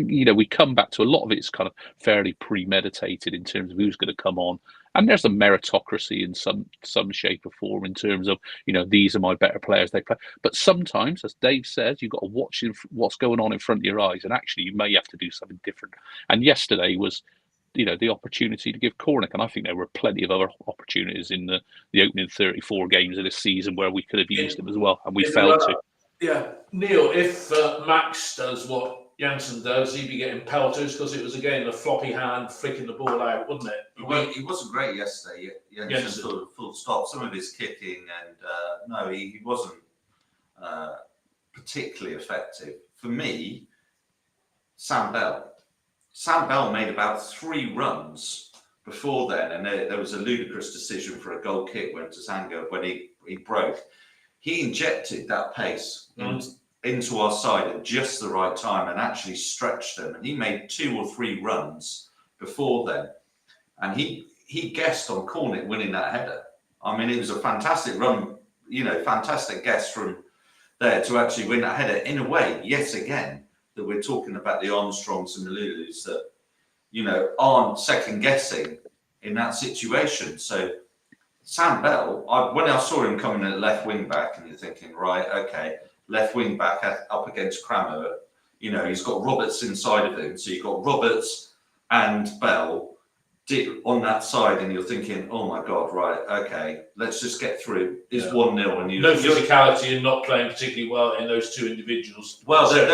we come back to a lot of it's kind of fairly premeditated in terms of who's going to come on, and there's a meritocracy in some shape or form in terms of these are my better players, they play. But sometimes, as Dave says, you've got to watch what's going on in front of your eyes, and actually you may have to do something different. And yesterday was the opportunity to give Cornick, and I think there were plenty of other opportunities in the opening 34 games of this season where we could have used him as well, and we failed to. Yeah, Neil, if Max does what Janssen does, he'd be getting pelters, because it was again the floppy hand flicking the ball out, wasn't it? Well, he wasn't great yesterday. Janssen full stop. Some of his kicking, and no, he wasn't particularly effective. For me, Sam Bell. Sam Bell made about 3 runs before then, and there was a ludicrous decision for a goal kick when Tazanga, when he broke. He injected that pace into our side at just the right time and actually stretched them. And he made 2 or 3 runs before then. And he guessed on Cornick winning that header. I mean, it was a fantastic run, fantastic guess from there to actually win that header in a way, yet again, that we're talking about the Armstrongs and the Lulus that, aren't second guessing in that situation. So Sam Bell, when I saw him coming at left wing back, and you're thinking, right, okay, left wing back up against Crammer, he's got Roberts inside of him. So you've got Roberts and Bell on that side, and you're thinking, oh my God, right, okay, let's just get through. It's 1-0, and no physicality and not playing particularly well in those 2 individuals. Well, there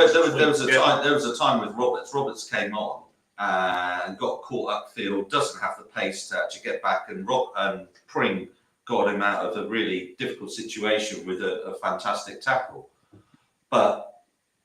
was a time with Roberts. Roberts came on and got caught upfield, doesn't have the pace to actually get back, and Pring got him out of a really difficult situation with a fantastic tackle. But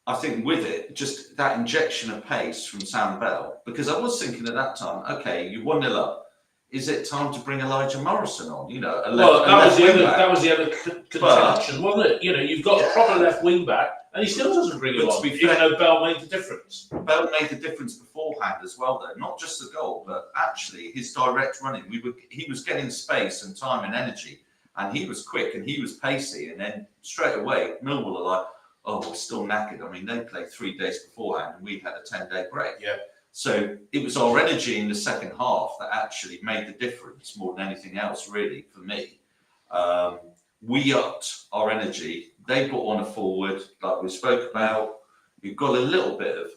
I think with it, just that injection of pace from Sam Bell, because I was thinking at that time, okay, you 1-0 up. Is it time to bring Elijah Morrison on? That was the other contention, wasn't it? You've got a proper left wing back, and he still doesn't bring him on, even though Bell made the difference. Bell made the difference beforehand as well, though. Not just the goal, but actually his direct running. He was getting space and time and energy, and he was quick and he was pacey. And then straight away, Millwall are like, oh, we're still knackered. I mean, they played 3 days beforehand, and we had a 10-day break. Yeah. So it was our energy in the second half that actually made the difference more than anything else, really, for me. We upped our energy. They put on a forward, like we spoke about. We've got a little bit of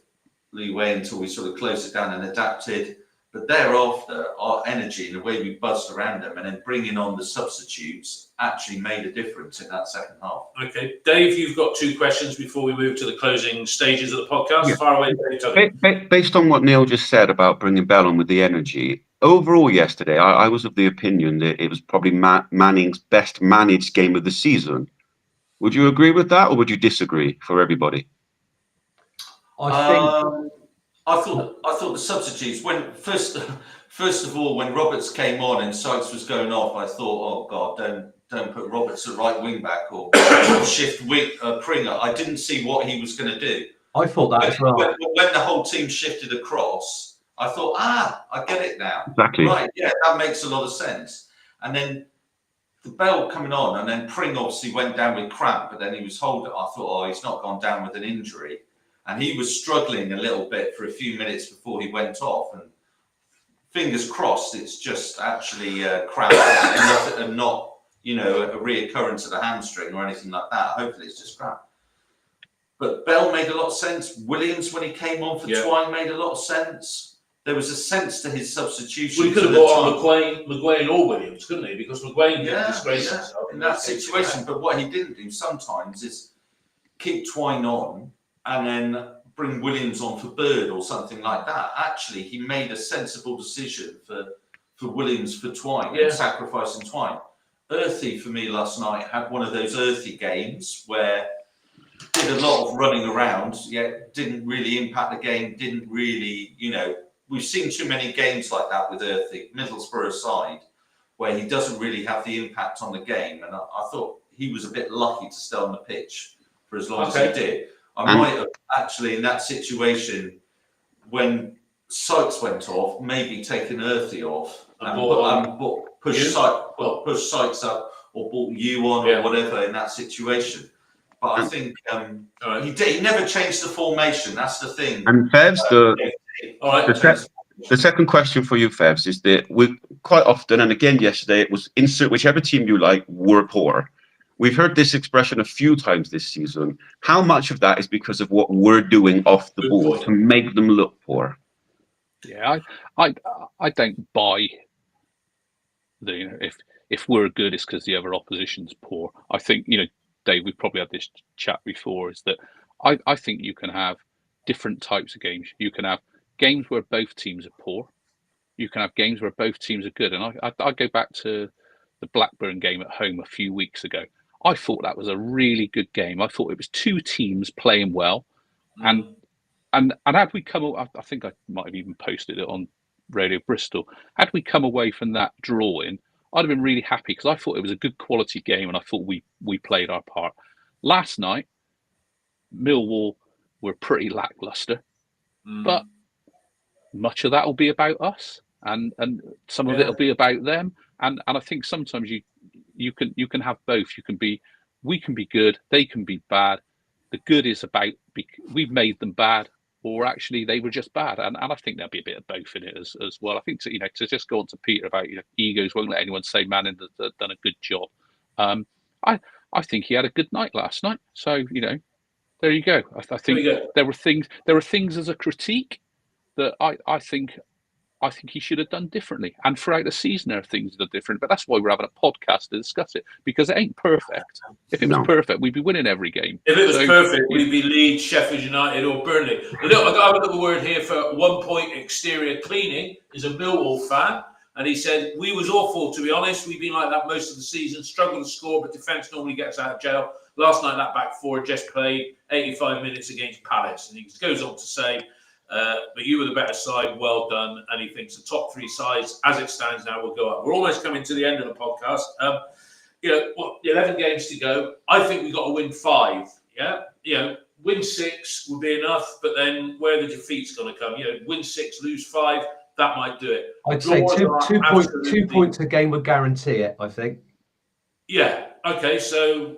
leeway until we sort of closed it down and adapted. But thereafter, our energy and the way we buzzed around them and then bringing on the substitutes actually made a difference in that second half. Okay. Dave, you've got 2 questions before we move to the closing stages of the podcast. Yeah. Far away, Dave. Based on what Neil just said about bringing Bell on with the energy, overall yesterday, I was of the opinion that it was probably Manning's best managed game of the season. Would you agree with that, or would you disagree for everybody? I thought the substitutes, when first of all, when Roberts came on and Sykes was going off, I thought, oh God, don't put Roberts at right wing back or shift Pringer. I didn't see what he was going to do. I thought that as well. When the whole team shifted across, I thought, I get it now. Exactly. Right, yeah, that makes a lot of sense. And then the Bell coming on, and then Pring obviously went down with cramp, but then he was holding. I thought, he's not gone down with an injury. And he was struggling a little bit for a few minutes before he went off. And fingers crossed, it's just actually cramp and not, a reoccurrence of the hamstring or anything like that. Hopefully it's just cramp. But Bell made a lot of sense. Williams, when he came on for Twine, made a lot of sense. There was a sense to his substitution. We could have brought on McGuane or Williams, couldn't he? Because McGuane didn't disgrace himself in that situation. But what he didn't do sometimes is keep Twine on and then bring Williams on for Bird or something like that. Actually, he made a sensible decision for Williams for Twine and sacrificing Twine. Earthy, for me, last night had one of those earthy games where did a lot of running around, yet didn't really impact the game, didn't really, we've seen too many games like that with Earthy, Middlesbrough side, where he doesn't really have the impact on the game. And I thought he was a bit lucky to stay on the pitch for as long as he did. I might have actually, in that situation, when Sykes went off, maybe taken Earthy off and push Sykes up or brought you on or whatever in that situation. But I think he never changed the formation. That's the thing. And Fevs, the second question for you, Fevs, is that we quite often, and again yesterday, it was insert whichever team you like, were poor. We've heard this expression a few times this season. How much of that is because of what we're doing off the ball to make them look poor? Yeah, I don't buy the if we're good, it's because the other opposition's poor. I think Dave, we've probably had this chat before. Is that I think you can have different types of games. You can have games where both teams are poor. You can have games where both teams are good. And I go back to the Blackburn game at home a few weeks ago. I thought that was a really good game. I thought it was two teams playing well, and had we come, I think I might have even posted it on Radio Bristol. Had we come away from that drawing, I'd have been really happy because I thought it was a good quality game, and I thought we played our part. Last night, Millwall were pretty lackluster, but much of that will be about us, and some of it will be about them. And I think sometimes you can have both. We can be good, they can be bad. The good is about we've made them bad, or actually they were just bad. And I think there'll be a bit of both in it as well. I think to just go on to Peter about egos won't let anyone say Manning has done a good job. I think he had a good night last night. So there you go. I think there were things as a critique that I think he should have done differently. And throughout the season, there are things that are different. But that's why we're having a podcast to discuss it, because it ain't perfect. If it was perfect, we'd be winning every game. If it was perfect, we'd be Leeds, Sheffield United, or Burnley. Look, I got a little word here for 1 point exterior cleaning. Is a Millwall fan, and he said we was awful. To be honest, we've been like that most of the season. Struggle to score, but defence normally gets out of jail. Last night, that back four just played 85 minutes against Palace, and he goes on to say. But you were the better side, well done. And he thinks the top three sides, as it stands now, will go up. We're almost coming to the end of the podcast. 11 games to go. I think we've got to win 5. Yeah, win 6 would be enough. But then where the defeat's going to come? Win 6, lose 5. That might do it. I'd say 2 points a game would guarantee it. I think. Yeah. Okay. So.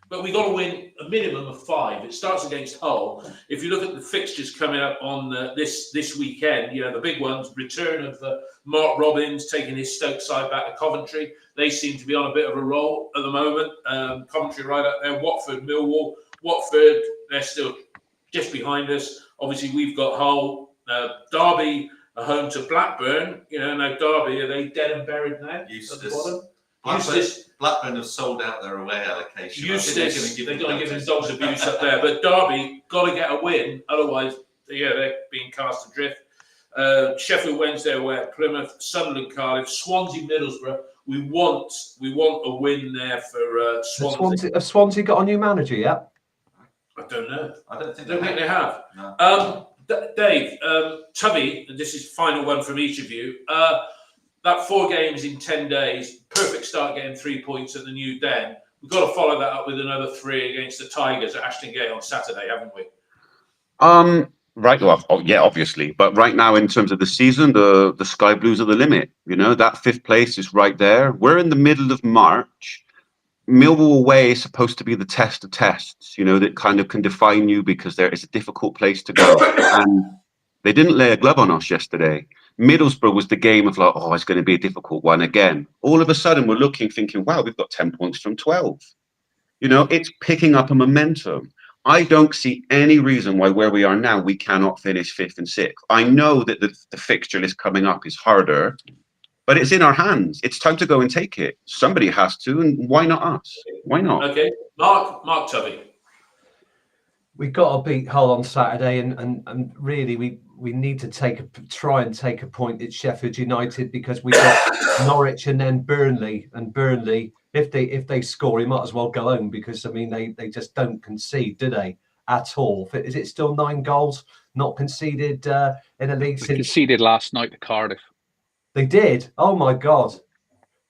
But we got to win a minimum of 5. It starts against Hull. If you look at the fixtures coming up on this weekend, the big ones: return of Mark Robbins taking his Stoke side back to Coventry. They seem to be on a bit of a roll at the moment. Coventry right up there. Watford, Millwall. Watford, they're still just behind us. Obviously, we've got Hull. Derby are home to Blackburn. Now Derby, are they dead and buried now at the bottom? Blackburn have sold out their away allocation. They're going to give them dogs abuse up there. But Derby got to get a win, otherwise, they're being cast adrift. Sheffield Wednesday away at Plymouth, Sunderland, Cardiff, Swansea, Middlesbrough. We want a win there for Swansea. Have Swansea got a new manager yet? I don't know. I don't think they have. No. Dave, Tubby, and this is final one from each of you. That 4 games in 10 days, perfect start getting 3 points at the new Den. We've got to follow that up with another 3 against the Tigers at Ashton Gate on Saturday, haven't we? Right. Well, obviously. But right now, in terms of the season, the Sky Blues are the limit. That 5th place is right there. We're in the middle of March. Millwall away is supposed to be the test of tests, that kind of can define you, because there is a difficult place to go. And they didn't lay a glove on us yesterday. Middlesbrough was the game of it's going to be a difficult one again. All of a sudden, we're thinking, wow, we've got 10 points from 12. It's picking up a momentum. I don't see any reason why where we are now, we cannot finish 5th and 6th. I know that the fixture list coming up is harder, but it's in our hands. It's time to go and take it. Somebody has to, and why not us? Why not? Okay. Mark Tubby. We got to beat Hull on Saturday, and really we need to try and take a point at Sheffield United, because we got Norwich and then Burnley. And Burnley, if they score, he might as well go home, because they just don't concede, do they, at all? Is it still 9 goals not conceded in a league? They conceded last night to Cardiff. They did. Oh my God.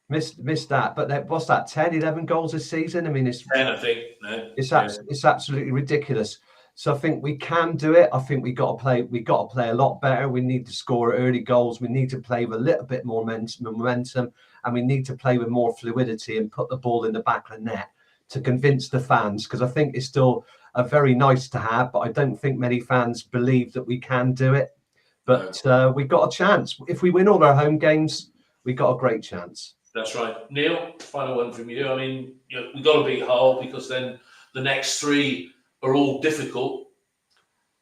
Missed that, but what's that? 10, 11 goals this season. I mean, it's 10, I think. No. It's absolutely ridiculous. So I think we can do it. I think we got to play a lot better. We need to score early goals. We need to play with a little bit more momentum, and we need to play with more fluidity and put the ball in the back of the net to convince the fans. Because I think it's still a very nice to have, but I don't think many fans believe that we can do it. But we've got a chance. If we win all our home games, we've got a great chance. That's right. Neil, final one from you. I mean, we've got to beat Hull, because then the next 3 are all difficult.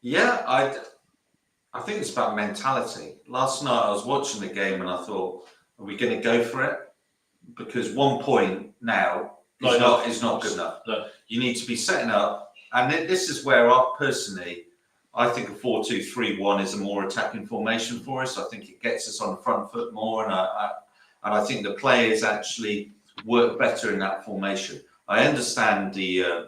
Yeah, I think it's about mentality. Last night I was watching the game and I thought, are we going to go for it? Because 1 point now is not good enough. No. You need to be setting up, and this is where I think a 4-2-3-1 is a more attacking formation for us. I think it gets us on the front foot more, and I think the players actually work better in that formation. I understand the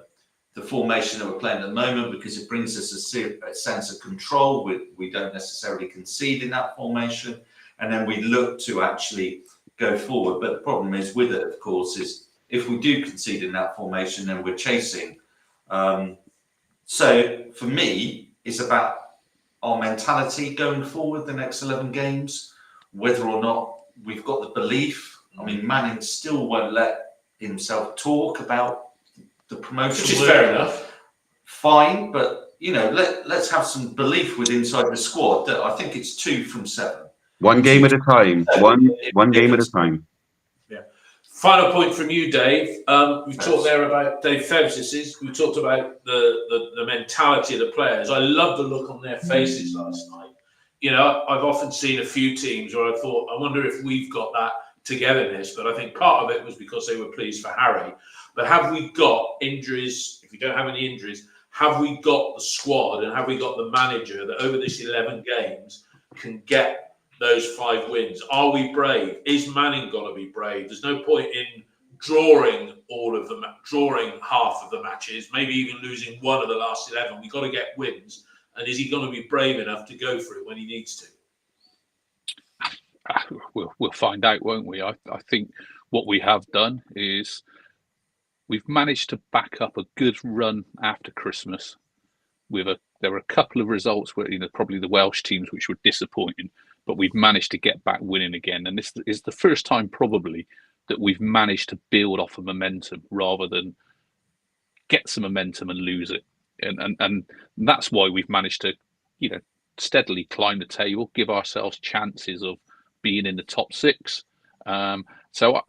formation that we're playing at the moment because it brings us a sense of control. We don't necessarily concede in that formation, and then we look to actually go forward. But the problem is with it, of course, is if we do concede in that formation, then we're chasing. So for me, it's about our mentality going forward the next 11 games, whether or not we've got the belief. I mean, Manning still won't let himself talk about the promotion. Which is fair enough. Fine, but let's have some belief with inside the squad that I think it's 2 from 7. One game at a time. One game at a time. Yeah. Final point from you, Dave. We've talked there about Dave Fevsis. We talked about the mentality of the players. I love the look on their faces last night. I've often seen a few teams where I thought, I wonder if we've got that togetherness, but I think part of it was because they were pleased for Harry. But have we got injuries? If we don't have any injuries, have we got the squad and have we got the manager that over this 11 games can get those 5 wins? Are we brave? Is Manning got to be brave? There's no point in drawing drawing half of the matches, maybe even losing one of the last 11. We've got to get wins. And is he going to be brave enough to go for it when he needs to? We'll find out, won't we? I think what we have done is we've managed to back up a good run after Christmas. There were a couple of results where probably the Welsh teams which were disappointing, but we've managed to get back winning again. And this is the first time probably that we've managed to build off of momentum rather than get some momentum and lose it. And that's why we've managed to steadily climb the table, give ourselves chances of being in the top 6. So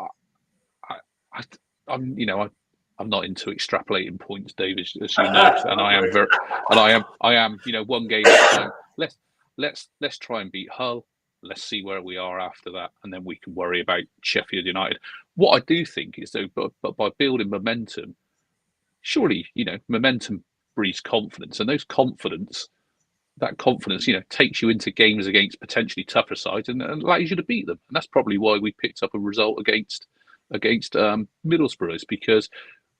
I'm not into extrapolating points, Dave, as you know, and I am one game at a time. Let's try and beat Hull. Let's see where we are after that, and then we can worry about Sheffield United. What I do think is though, but by building momentum, surely momentum breeds confidence, and that confidence takes you into games against potentially tougher sides and allows you to beat them. And that's probably why we picked up a result against Middlesbrough, is because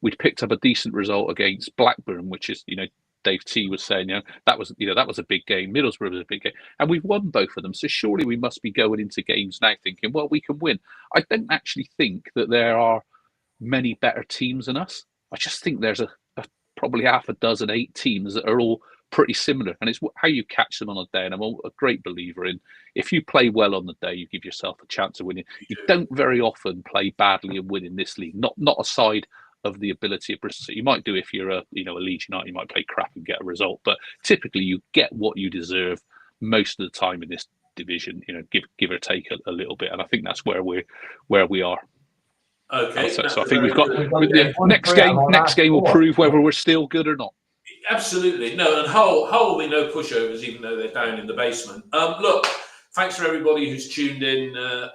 we'd picked up a decent result against Blackburn, which is Dave T was saying that was a big game. Middlesbrough was a big game, and we've won both of them. So surely we must be going into games now thinking, well, we can win. I don't actually think that there are many better teams than us. I just think there's probably half a dozen, 8 teams that are all pretty similar, and it's how you catch them on a day. And I'm a great believer in, if you play well on the day, you give yourself a chance of winning. You don't very often play badly and win in this league, not aside of the ability of Bristol. You might do if you're a Leeds United, you might play crap and get a result, but typically you get what you deserve most of the time in this division, give or take a little bit. And I think that's where we are. Okay. So I think we've got next game will prove whether we're still good or not. Absolutely. No, and Hull will be no pushovers, even though they're down in the basement. Look, thanks for everybody who's tuned in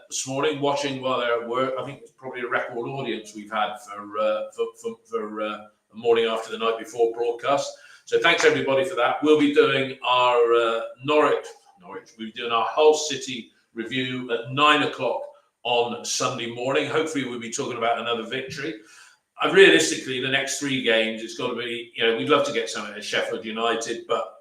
this morning, watching while they're at work. I think it's probably a record audience we've had for a morning after the night before broadcast. So thanks everybody for that. We'll be doing our Norwich. We'll be doing our Hull City review at 9 o'clock on Sunday morning. Hopefully we'll be talking about another victory. Realistically, the next 3 games, it's got to be, we'd love to get something at Sheffield United, but,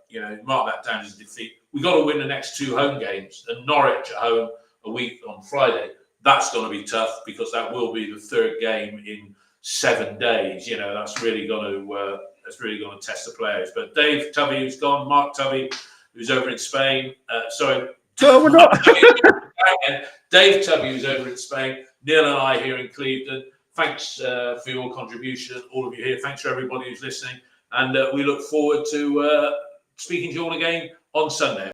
mark that down as a defeat. We've got to win the next 2 home games, and Norwich at home a week on Friday. That's going to be tough because that will be the 3rd game in 7 days. That's really going to test the players. But Dave Tubby, who's gone, Mark Tubby, who's over in Spain. No, we're not. Dave Tubby, who's over in Spain. Neil and I here in Cleveland. Thanks for your contribution, all of you here. Thanks for everybody who's listening. And we look forward to speaking to you all again on Sunday.